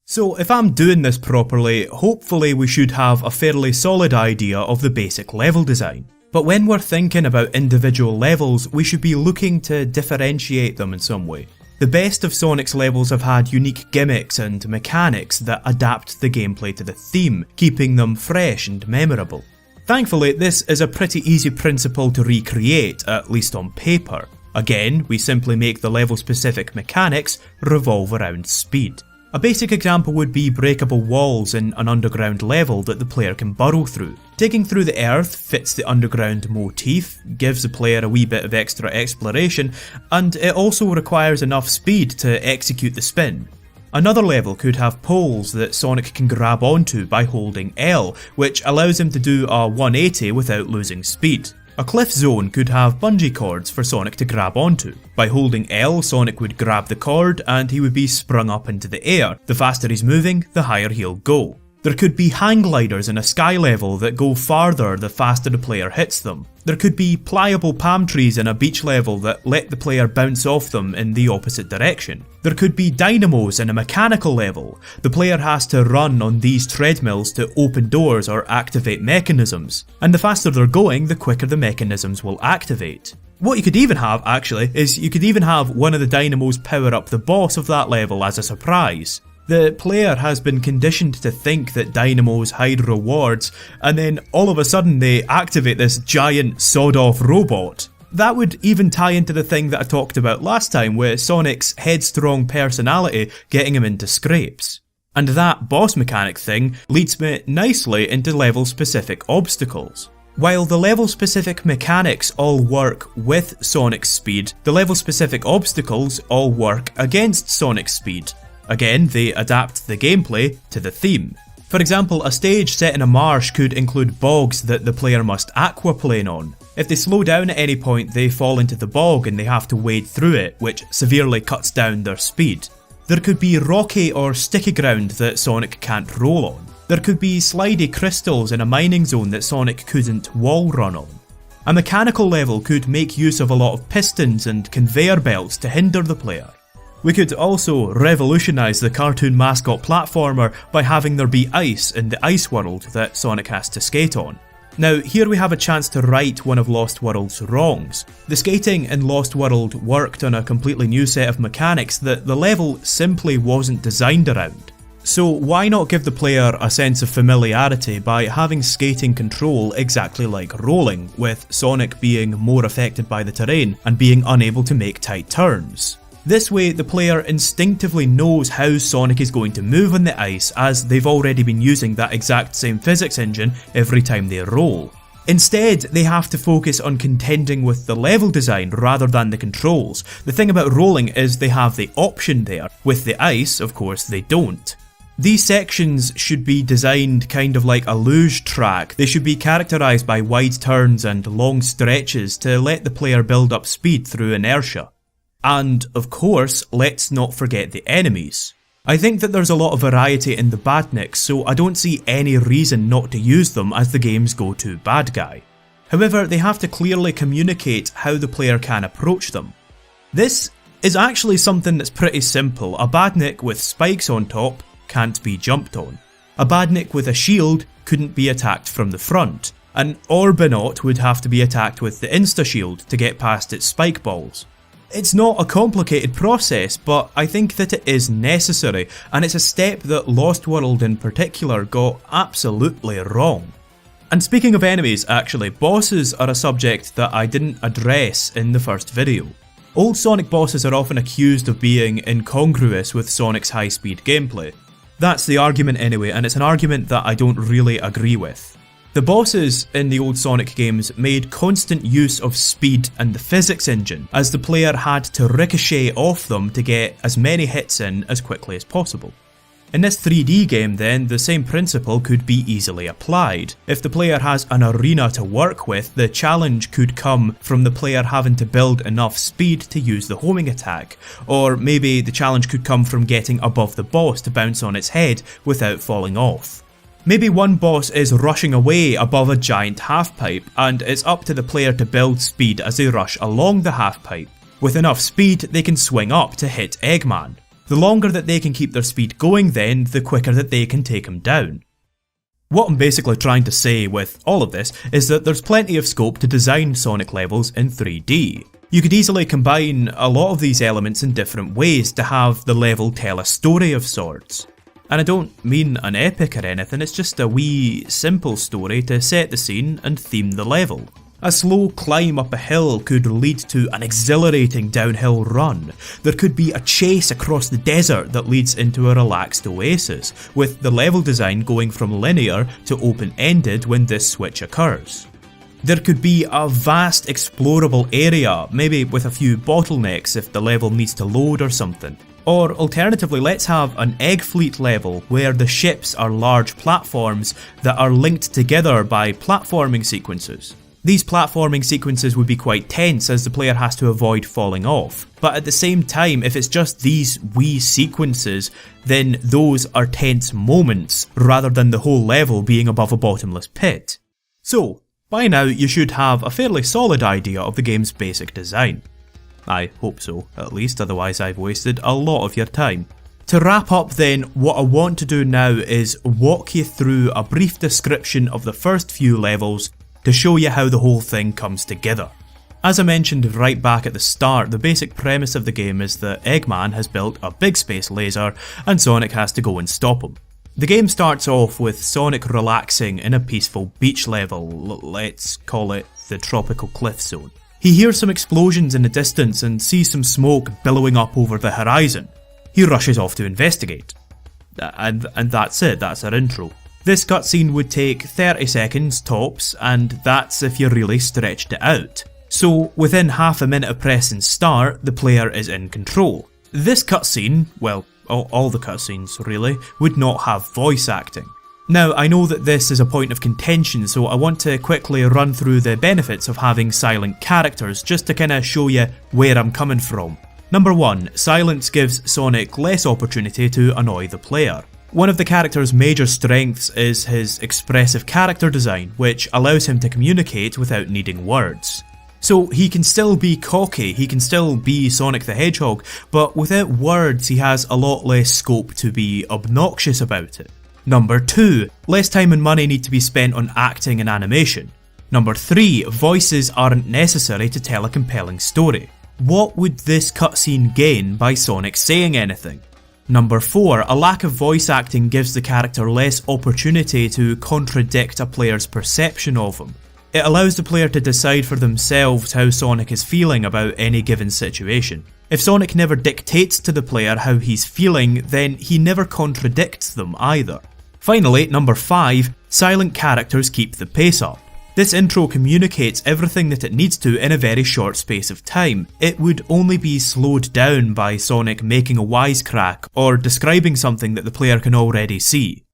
So if I'm doing this properly, hopefully we should have a fairly solid idea of the basic level design. But when we're thinking about individual levels, we should be looking to differentiate them in some way. The best of Sonic's levels have had unique gimmicks and mechanics that adapt the gameplay to the theme, keeping them fresh and memorable. Thankfully, this is a pretty easy principle to recreate, at least on paper. Again, we simply make the level-specific mechanics revolve around speed. A basic example would be breakable walls in an underground level that the player can burrow through. Digging through the earth fits the underground motif, gives the player a wee bit of extra exploration, and it also requires enough speed to execute the spin. Another level could have poles that Sonic can grab onto by holding L, which allows him to do a 180 without losing speed. A cliff zone could have bungee cords for Sonic to grab onto. By holding L, Sonic would grab the cord and he would be sprung up into the air. The faster he's moving, the higher he'll go. There could be hang gliders in a sky level that go farther the faster the player hits them. There could be pliable palm trees in a beach level that let the player bounce off them in the opposite direction. There could be dynamos in a mechanical level. The player has to run on these treadmills to open doors or activate mechanisms, and the faster they're going, the quicker the mechanisms will activate. What you could even have, actually, is you could even have one of the dynamos power up the boss of that level as a surprise. The player has been conditioned to think that dynamos hide rewards, and then all of a sudden they activate this giant sawed-off robot. That would even tie into the thing that I talked about last time with Sonic's headstrong personality getting him into scrapes. And that boss mechanic thing leads me nicely into level-specific obstacles. While the level-specific mechanics all work with Sonic's speed, the level-specific obstacles all work against Sonic's speed. Again, they adapt the gameplay to the theme. For example, a stage set in a marsh could include bogs that the player must aquaplane on. If they slow down at any point, they fall into the bog and they have to wade through it, which severely cuts down their speed. There could be rocky or sticky ground that Sonic can't roll on. There could be slidey crystals in a mining zone that Sonic couldn't wall run on. A mechanical level could make use of a lot of pistons and conveyor belts to hinder the player. We could also revolutionise the cartoon mascot platformer by having there be ice in the ice world that Sonic has to skate on. Now, here we have a chance to right one of Lost World's wrongs. The skating in Lost World worked on a completely new set of mechanics that the level simply wasn't designed around. So why not give the player a sense of familiarity by having skating control exactly like rolling, with Sonic being more affected by the terrain and being unable to make tight turns. This way, the player instinctively knows how Sonic is going to move on the ice, as they've already been using that exact same physics engine every time they roll. Instead, they have to focus on contending with the level design rather than the controls. The thing about rolling is they have the option there. With the ice, of course, they don't. These sections should be designed kind of like a luge track. They should be characterised by wide turns and long stretches to let the player build up speed through inertia. And, of course, let's not forget the enemies. I think that there's a lot of variety in the badniks, so I don't see any reason not to use them as the game's go-to bad guy. However, they have to clearly communicate how the player can approach them. This is actually something that's pretty simple. A badnik with spikes on top can't be jumped on. A badnik with a shield couldn't be attacked from the front. An Orbinaut would have to be attacked with the insta-shield to get past its spike balls. It's not a complicated process, but I think that it is necessary, and it's a step that Lost World in particular got absolutely wrong. And speaking of enemies, actually, bosses are a subject that I didn't address in the first video. Old Sonic bosses are often accused of being incongruous with Sonic's high-speed gameplay. That's the argument anyway, and it's an argument that I don't really agree with. The bosses in the old Sonic games made constant use of speed and the physics engine, as the player had to ricochet off them to get as many hits in as quickly as possible. In this 3D game then, the same principle could be easily applied. If the player has an arena to work with, the challenge could come from the player having to build enough speed to use the homing attack, or maybe the challenge could come from getting above the boss to bounce on its head without falling off. Maybe one boss is rushing away above a giant half-pipe, and it's up to the player to build speed as they rush along the half-pipe. With enough speed, they can swing up to hit Eggman. The longer that they can keep their speed going then, the quicker that they can take him down. What I'm basically trying to say with all of this is that there's plenty of scope to design Sonic levels in 3D. You could easily combine a lot of these elements in different ways to have the level tell a story of sorts. And I don't mean an epic or anything, it's just a wee, simple story to set the scene and theme the level. A slow climb up a hill could lead to an exhilarating downhill run. There could be a chase across the desert that leads into a relaxed oasis, with the level design going from linear to open-ended when this switch occurs. There could be a vast explorable area, maybe with a few bottlenecks if the level needs to load or something. Or alternatively, let's have an egg fleet level where the ships are large platforms that are linked together by platforming sequences. These platforming sequences would be quite tense as the player has to avoid falling off, but at the same time, if it's just these wee sequences, then those are tense moments rather than the whole level being above a bottomless pit. So, by now you should have a fairly solid idea of the game's basic design. I hope so, at least, otherwise I've wasted a lot of your time. To wrap up then, what I want to do now is walk you through a brief description of the first few levels to show you how the whole thing comes together. As I mentioned right back at the start, the basic premise of the game is that Eggman has built a big space laser and Sonic has to go and stop him. The game starts off with Sonic relaxing in a peaceful beach level, let's call it the tropical cliff zone. He hears some explosions in the distance and sees some smoke billowing up over the horizon. He rushes off to investigate. And that's it, that's our intro. This cutscene would take 30 seconds tops, and that's if you really stretched it out. So within half a minute of pressing start, the player is in control. This cutscene, well, all the cutscenes really, would not have voice acting. Now I know that this is a point of contention, so I want to quickly run through the benefits of having silent characters just to kinda show you where I'm coming from. Number 1, silence gives Sonic less opportunity to annoy the player. One of the character's major strengths is his expressive character design, which allows him to communicate without needing words. So he can still be cocky, he can still be Sonic the Hedgehog, but without words he has a lot less scope to be obnoxious about it. Number 2, less time and money need to be spent on acting and animation. Number 3, voices aren't necessary to tell a compelling story. What would this cutscene gain by Sonic saying anything? Number 4, a lack of voice acting gives the character less opportunity to contradict a player's perception of him. It allows the player to decide for themselves how Sonic is feeling about any given situation. If Sonic never dictates to the player how he's feeling, then he never contradicts them either. Finally, number 5, silent characters keep the pace up. This intro communicates everything that it needs to in a very short space of time. It would only be slowed down by Sonic making a wisecrack or describing something that the player can already see.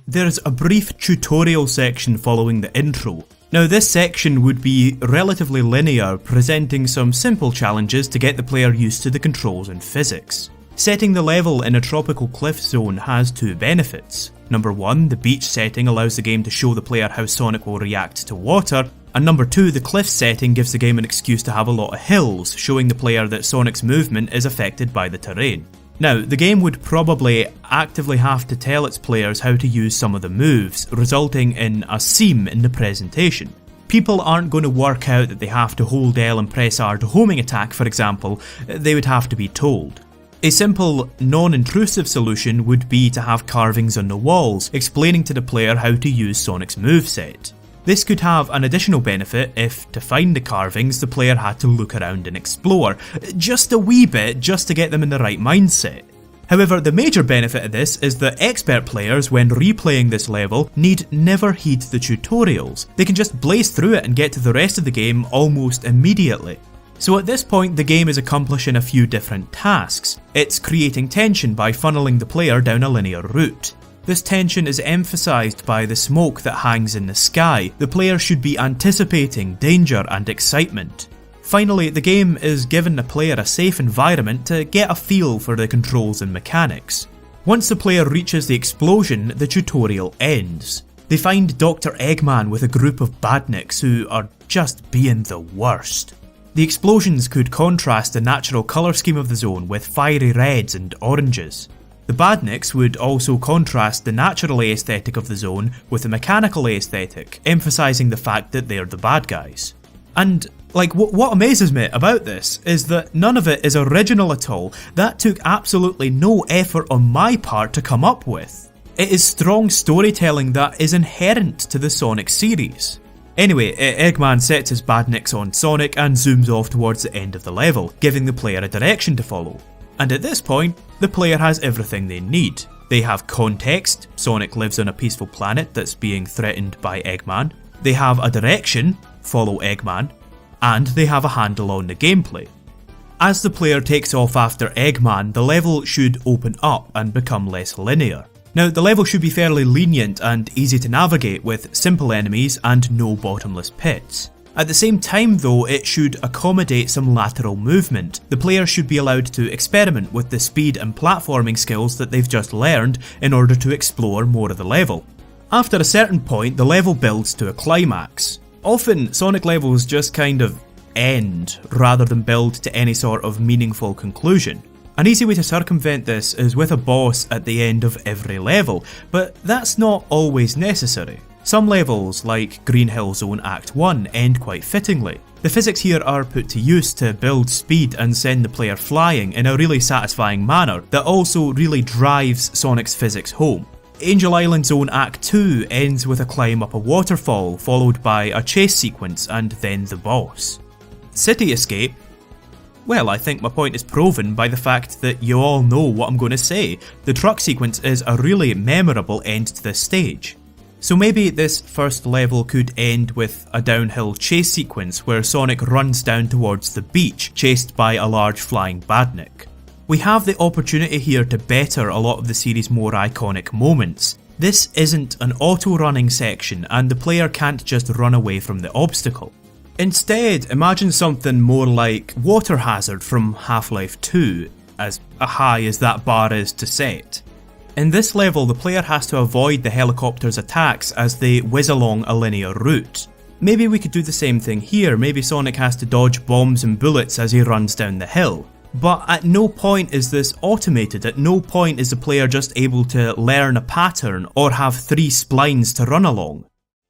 There's a brief tutorial section following the intro. Now this section would be relatively linear, presenting some simple challenges to get the player used to the controls and physics. Setting the level in a tropical cliff zone has 2 benefits. Number 1, the beach setting allows the game to show the player how Sonic will react to water, and number 2, the cliff setting gives the game an excuse to have a lot of hills, showing the player that Sonic's movement is affected by the terrain. Now, the game would probably actively have to tell its players how to use some of the moves, resulting in a seam in the presentation. People aren't going to work out that they have to hold L and press R to homing attack, for example, they would have to be told. A simple, non-intrusive solution would be to have carvings on the walls, explaining to the player how to use Sonic's moveset. This could have an additional benefit if, to find the carvings, the player had to look around and explore, just a wee bit, just to get them in the right mindset. However, the major benefit of this is that expert players, when replaying this level, need never heed the tutorials. They can just blaze through it and get to the rest of the game almost immediately. So at this point, the game is accomplishing a few different tasks. It's creating tension by funneling the player down a linear route. This tension is emphasised by the smoke that hangs in the sky. The player should be anticipating danger and excitement. Finally, the game is giving the player a safe environment to get a feel for the controls and mechanics. Once the player reaches the explosion, the tutorial ends. They find Dr. Eggman with a group of badniks who are just being the worst. The explosions could contrast the natural colour scheme of the zone with fiery reds and oranges. The badniks would also contrast the natural aesthetic of the zone with the mechanical aesthetic, emphasising the fact that they're the bad guys. And what amazes me about this is that none of it is original at all. That took absolutely no effort on my part to come up with. It is strong storytelling that is inherent to the Sonic series. Anyway, Eggman sets his badniks on Sonic and zooms off towards the end of the level, giving the player a direction to follow. And at this point, the player has everything they need. They have context, Sonic lives on a peaceful planet that's being threatened by Eggman. They have a direction, follow Eggman, and they have a handle on the gameplay. As the player takes off after Eggman, the level should open up and become less linear. Now, the level should be fairly lenient and easy to navigate with simple enemies and no bottomless pits. At the same time though, it should accommodate some lateral movement. The player should be allowed to experiment with the speed and platforming skills that they've just learned in order to explore more of the level. After a certain point, the level builds to a climax. Often, Sonic levels just kind of end rather than build to any sort of meaningful conclusion. An easy way to circumvent this is with a boss at the end of every level, but that's not always necessary. Some levels, like Green Hill Zone Act 1, end quite fittingly. The physics here are put to use to build speed and send the player flying in a really satisfying manner that also really drives Sonic's physics home. Angel Island Zone Act 2 ends with a climb up a waterfall, followed by a chase sequence and then the boss. City Escape? Well, I think my point is proven by the fact that you all know what I'm going to say. The truck sequence is a really memorable end to this stage. So maybe this first level could end with a downhill chase sequence where Sonic runs down towards the beach, chased by a large flying badnik. We have the opportunity here to better a lot of the series' more iconic moments. This isn't an auto-running section and the player can't just run away from the obstacle. Instead, imagine something more like Water Hazard from Half-Life 2, as high as that bar is to set. In this level, the player has to avoid the helicopter's attacks as they whiz along a linear route. Maybe we could do the same thing here, maybe Sonic has to dodge bombs and bullets as he runs down the hill. But at no point is this automated, at no point is the player just able to learn a pattern or have 3 splines to run along.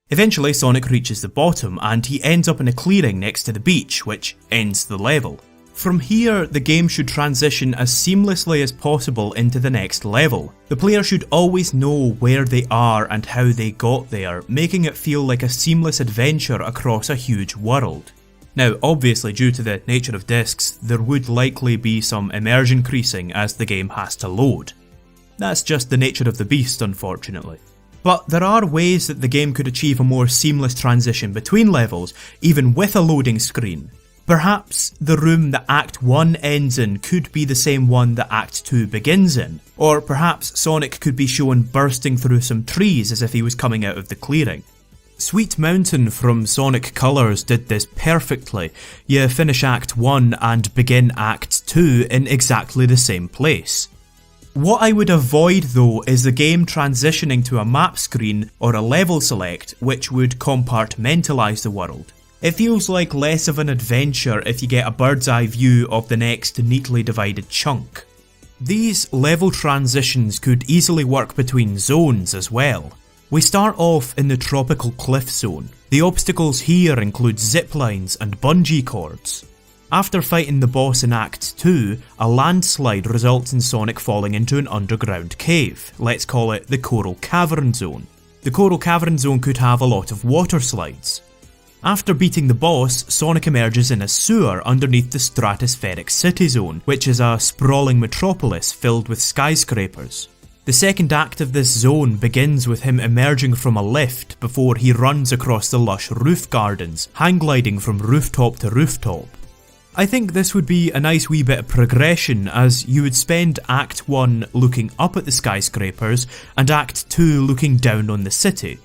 Eventually Sonic reaches the bottom and he ends up in a clearing next to the beach, which ends the level. From here, the game should transition as seamlessly as possible into the next level. The player should always know where they are and how they got there, making it feel like a seamless adventure across a huge world. Now, obviously due to the nature of discs, there would likely be some immersion creasing as the game has to load. That's just the nature of the beast, unfortunately. But there are ways that the game could achieve a more seamless transition between levels, even with a loading screen. Perhaps the room that Act 1 ends in could be the same one that Act 2 begins in, or perhaps Sonic could be shown bursting through some trees as if he was coming out of the clearing. Sweet Mountain from Sonic Colors did this perfectly. You finish Act 1 and begin Act 2 in exactly the same place. What I would avoid though is the game transitioning to a map screen or a level select which would compartmentalise the world. It feels like less of an adventure if you get a bird's eye view of the next neatly divided chunk. These level transitions could easily work between zones as well. We start off in the tropical cliff zone. The obstacles here include ziplines and bungee cords. After fighting the boss in Act 2, a landslide results in Sonic falling into an underground cave. Let's call it the Coral Cavern Zone. The Coral Cavern Zone could have a lot of water slides. After beating the boss, Sonic emerges in a sewer underneath the Stratospheric City Zone, which is a sprawling metropolis filled with skyscrapers. The second act of this zone begins with him emerging from a lift before he runs across the lush roof gardens, hang gliding from rooftop to rooftop. I think this would be a nice wee bit of progression, as you would spend Act 1 looking up at the skyscrapers and Act 2 looking down on the city.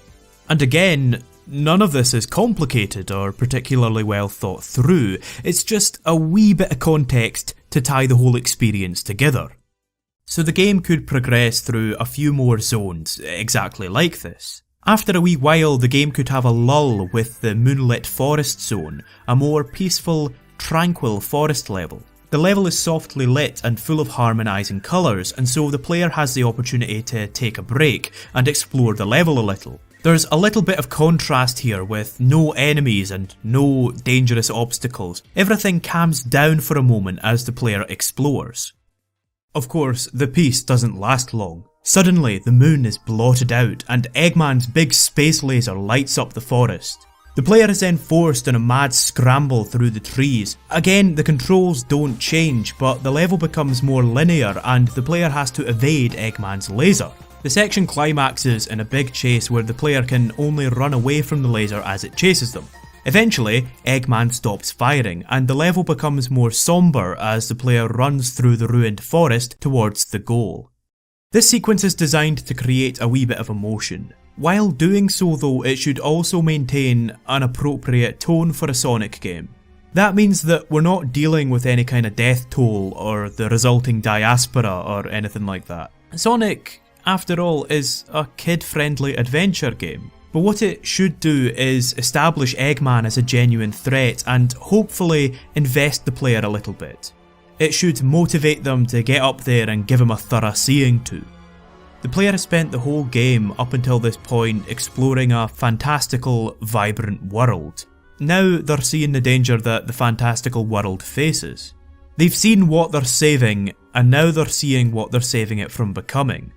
And again, none of this is complicated or particularly well thought through, it's just a wee bit of context to tie the whole experience together. So the game could progress through a few more zones exactly like this. After a wee while, the game could have a lull with the Moonlit Forest Zone, a more peaceful, tranquil forest level. The level is softly lit and full of harmonising colours, and so the player has the opportunity to take a break and explore the level a little. There's a little bit of contrast here with no enemies and no dangerous obstacles. Everything calms down for a moment as the player explores. Of course, the peace doesn't last long. Suddenly, the moon is blotted out and Eggman's big space laser lights up the forest. The player is then forced on a mad scramble through the trees. Again, the controls don't change, but the level becomes more linear and the player has to evade Eggman's laser. The section climaxes in a big chase where the player can only run away from the laser as it chases them. Eventually, Eggman stops firing and the level becomes more sombre as the player runs through the ruined forest towards the goal. This sequence is designed to create a wee bit of emotion. While doing so though, it should also maintain an appropriate tone for a Sonic game. That means that we're not dealing with any kind of death toll or the resulting diaspora or anything like that. Sonic, after all, is a kid-friendly adventure game. But what it should do is establish Eggman as a genuine threat and hopefully invest the player a little bit. It should motivate them to get up there and give him a thorough seeing to. The player has spent the whole game up until this point exploring a fantastical, vibrant world. Now they're seeing the danger that the fantastical world faces. They've seen what they're saving, and now they're seeing what they're saving it from becoming.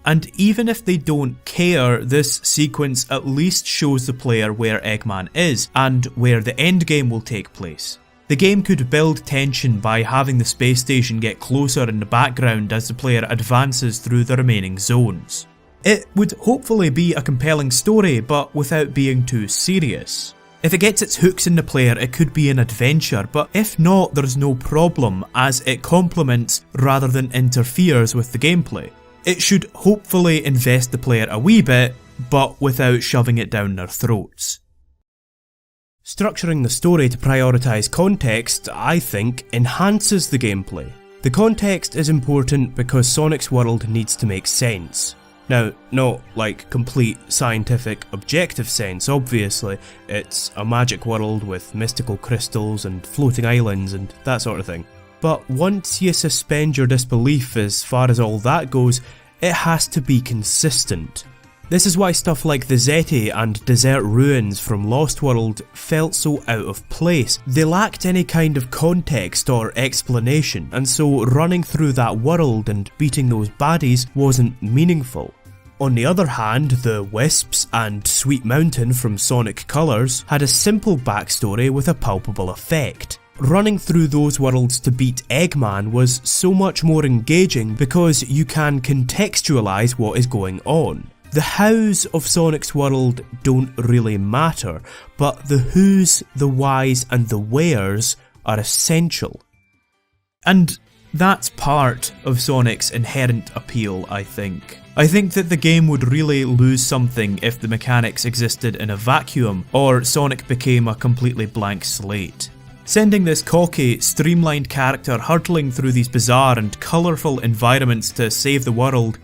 And even if they don't care, this sequence at least shows the player where Eggman is, and where the endgame will take place. The game could build tension by having the space station get closer in the background as the player advances through the remaining zones. It would hopefully be a compelling story, but without being too serious. If it gets its hooks in the player, it could be an adventure, but if not, there's no problem, as it complements rather than interferes with the gameplay. It should hopefully invest the player a wee bit, but without shoving it down their throats. Structuring the story to prioritise context, I think, enhances the gameplay. The context is important because Sonic's world needs to make sense. Now, not like complete scientific objective sense, obviously. It's a magic world with mystical crystals and floating islands and that sort of thing. But once you suspend your disbelief as far as all that goes, it has to be consistent. This is why stuff like the Zeti and Desert Ruins from Lost World felt so out of place. They lacked any kind of context or explanation, and so running through that world and beating those baddies wasn't meaningful. On the other hand, the Wisps and Sweet Mountain from Sonic Colors had a simple backstory with a palpable effect. Running through those worlds to beat Eggman was so much more engaging because you can contextualise what is going on. The hows of Sonic's world don't really matter, but the whos, the whys and the wheres are essential. And that's part of Sonic's inherent appeal, I think. I think that the game would really lose something if the mechanics existed in a vacuum, or Sonic became a completely blank slate. Sending this cocky, streamlined character hurtling through these bizarre and colourful environments to save the world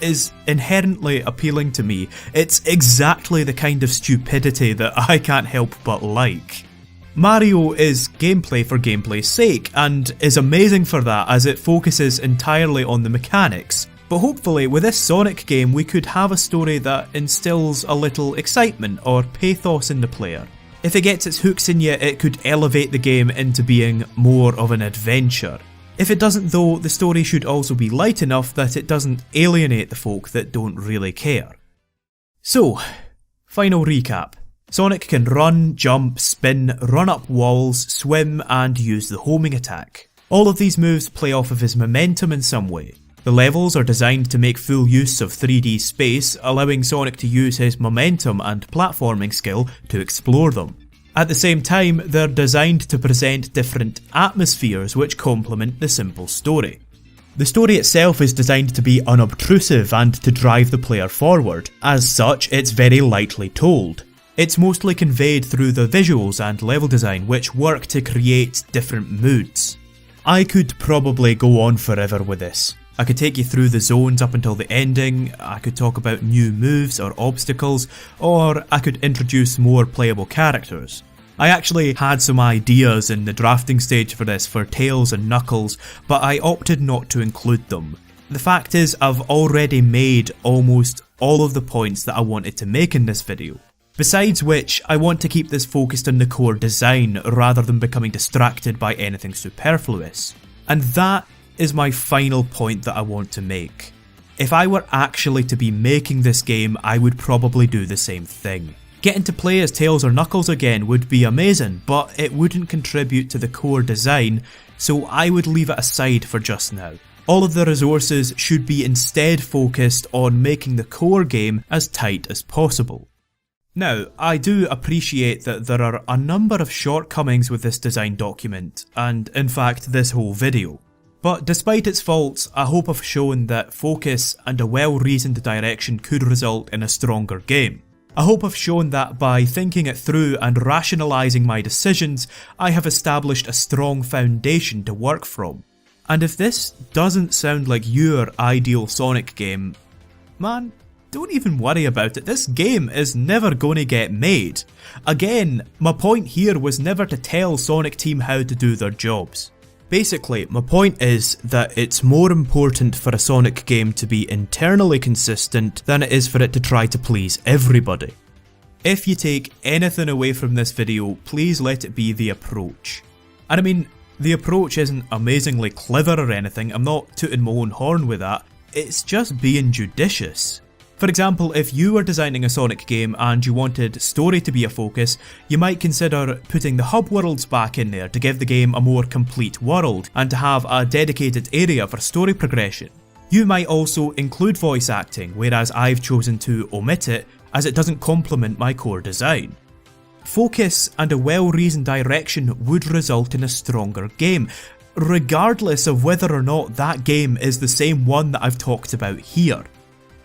is inherently appealing to me. It's exactly the kind of stupidity that I can't help but like. Mario is gameplay for gameplay's sake, and is amazing for that as it focuses entirely on the mechanics. But hopefully with this Sonic game we could have a story that instills a little excitement or pathos in the player. If it gets its hooks in you, it could elevate the game into being more of an adventure. If it doesn't though, the story should also be light enough that it doesn't alienate the folk that don't really care. So, final recap. Sonic can run, jump, spin, run up walls, swim and use the homing attack. All of these moves play off of his momentum in some way. The levels are designed to make full use of 3D space, allowing Sonic to use his momentum and platforming skill to explore them. At the same time, they're designed to present different atmospheres which complement the simple story. The story itself is designed to be unobtrusive and to drive the player forward. As such, it's very lightly told. It's mostly conveyed through the visuals and level design, which work to create different moods. I could probably go on forever with this. I could take you through the zones up until the ending, I could talk about new moves or obstacles, or I could introduce more playable characters. I actually had some ideas in the drafting stage for this for Tails and Knuckles, but I opted not to include them. The fact is, I've already made almost all of the points that I wanted to make in this video. Besides which, I want to keep this focused on the core design rather than becoming distracted by anything superfluous. And that is my final point that I want to make. If I were actually to be making this game, I would probably do the same thing. Getting to play as Tails or Knuckles again would be amazing, but it wouldn't contribute to the core design, so I would leave it aside for just now. All of the resources should be instead focused on making the core game as tight as possible. Now, I do appreciate that there are a number of shortcomings with this design document, and in fact this whole video. But despite its faults, I hope I've shown that focus and a well-reasoned direction could result in a stronger game. I hope I've shown that by thinking it through and rationalising my decisions, I have established a strong foundation to work from. And if this doesn't sound like your ideal Sonic game, man, don't even worry about it, this game is never gonna get made. Again, my point here was never to tell Sonic Team how to do their jobs. Basically, my point is that it's more important for a Sonic game to be internally consistent than it is for it to try to please everybody. If you take anything away from this video, please let it be the approach. And I mean, the approach isn't amazingly clever or anything, I'm not tooting my own horn with that, it's just being judicious. For example, if you were designing a Sonic game and you wanted story to be a focus, you might consider putting the hub worlds back in there to give the game a more complete world and to have a dedicated area for story progression. You might also include voice acting, whereas I've chosen to omit it as it doesn't complement my core design. Focus and a well-reasoned direction would result in a stronger game, regardless of whether or not that game is the same one that I've talked about here.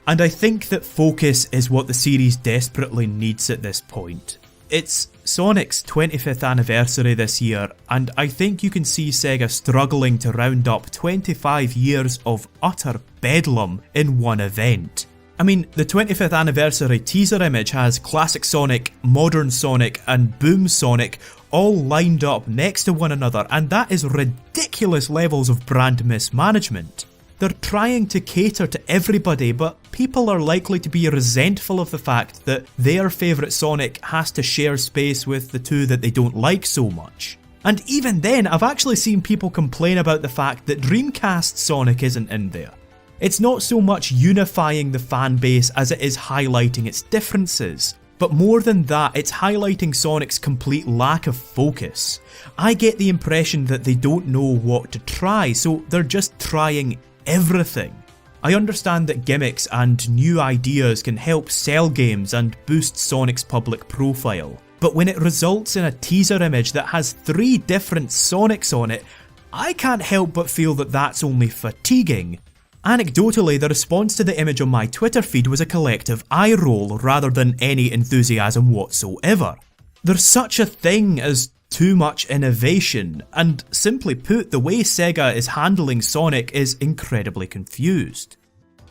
And I think that focus is what the series desperately needs at this point. It's Sonic's 25th anniversary this year, and I think you can see Sega struggling to round up 25 years of utter bedlam in one event. I mean, the 25th anniversary teaser image has Classic Sonic, Modern Sonic, and Boom Sonic all lined up next to one another, and that is ridiculous levels of brand mismanagement. They're trying to cater to everybody, but people are likely to be resentful of the fact that their favourite Sonic has to share space with the two that they don't like so much. And even then, I've actually seen people complain about the fact that Dreamcast Sonic isn't in there. It's not so much unifying the fan base as it is highlighting its differences. But more than that, it's highlighting Sonic's complete lack of focus. I get the impression that they don't know what to try, so they're just trying everything. I understand that gimmicks and new ideas can help sell games and boost Sonic's public profile, but when it results in a teaser image that has 3 different Sonics on it, I can't help but feel that that's only fatiguing. Anecdotally, the response to the image on my Twitter feed was a collective eye roll rather than any enthusiasm whatsoever. There's such a thing as too much innovation, and simply put, the way Sega is handling Sonic is incredibly confused.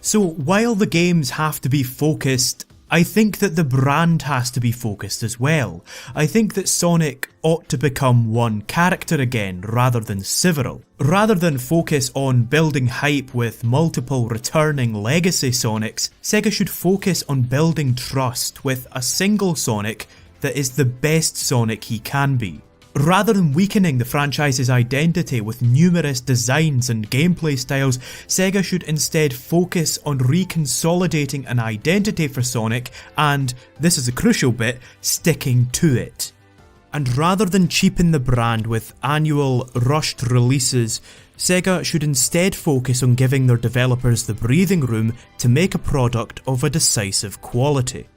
So while the games have to be focused, I think that the brand has to be focused as well. I think that Sonic ought to become one character again rather than several. Rather than focus on building hype with multiple returning legacy Sonics, Sega should focus on building trust with a single Sonic that is the best Sonic he can be. Rather than weakening the franchise's identity with numerous designs and gameplay styles, Sega should instead focus on reconsolidating an identity for Sonic and, this is a crucial bit, sticking to it. And rather than cheapen the brand with annual, rushed releases, Sega should instead focus on giving their developers the breathing room to make a product of a decisive quality.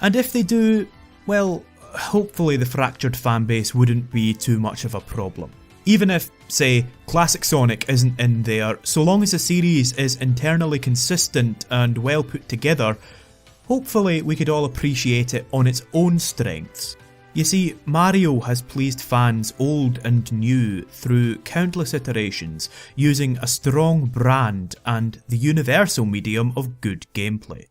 And if they do, well, hopefully the fractured fanbase wouldn't be too much of a problem. Even if, say, Classic Sonic isn't in there, so long as the series is internally consistent and well put together, hopefully we could all appreciate it on its own strengths. You see, Mario has pleased fans old and new through countless iterations, using a strong brand and the universal medium of good gameplay.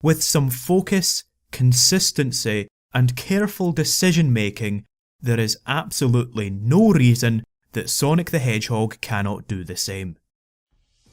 With some focus, consistency, and careful decision making, there is absolutely no reason that Sonic the Hedgehog cannot do the same.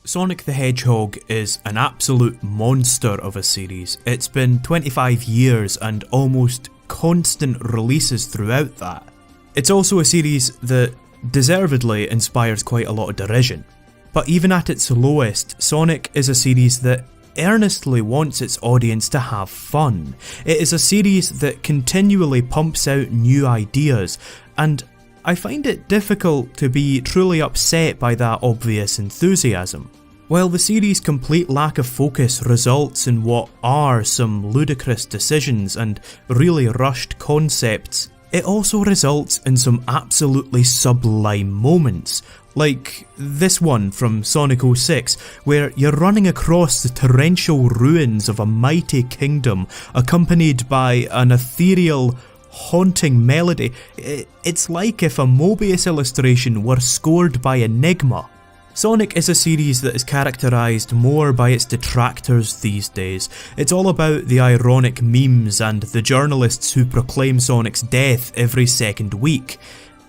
Sonic the Hedgehog is an absolute monster of a series. It's been 25 years and almost constant releases throughout that. It's also a series that deservedly inspires quite a lot of derision. But even at its lowest, Sonic is a series that earnestly wants its audience to have fun. It is a series that continually pumps out new ideas, and I find it difficult to be truly upset by that obvious enthusiasm. While the series' complete lack of focus results in what are some ludicrous decisions and really rushed concepts, it also results in some absolutely sublime moments, like this one from Sonic 06, where you're running across the torrential ruins of a mighty kingdom, accompanied by an ethereal, haunting melody. It's like if a Mobius illustration were scored by Enigma. Sonic is a series that is characterised more by its detractors these days. It's all about the ironic memes and the journalists who proclaim Sonic's death every second week,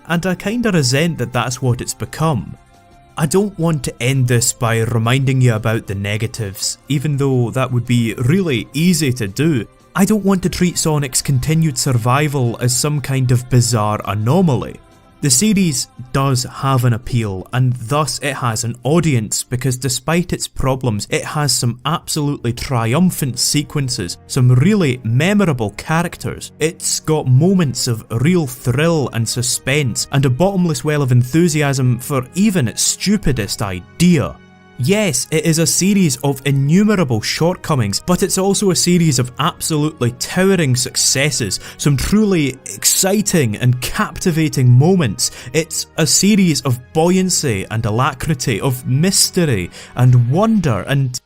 and I kinda resent that that's what it's become. I don't want to end this by reminding you about the negatives, even though that would be really easy to do. I don't want to treat Sonic's continued survival as some kind of bizarre anomaly. The series does have an appeal, and thus it has an audience, because despite its problems, it has some absolutely triumphant sequences, some really memorable characters. It's got moments of real thrill and suspense, and a bottomless well of enthusiasm for even its stupidest idea. Yes, it is a series of innumerable shortcomings, but it's also a series of absolutely towering successes, some truly exciting and captivating moments. It's a series of buoyancy and alacrity, of mystery and wonder, and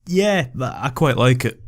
yeah, I quite like it.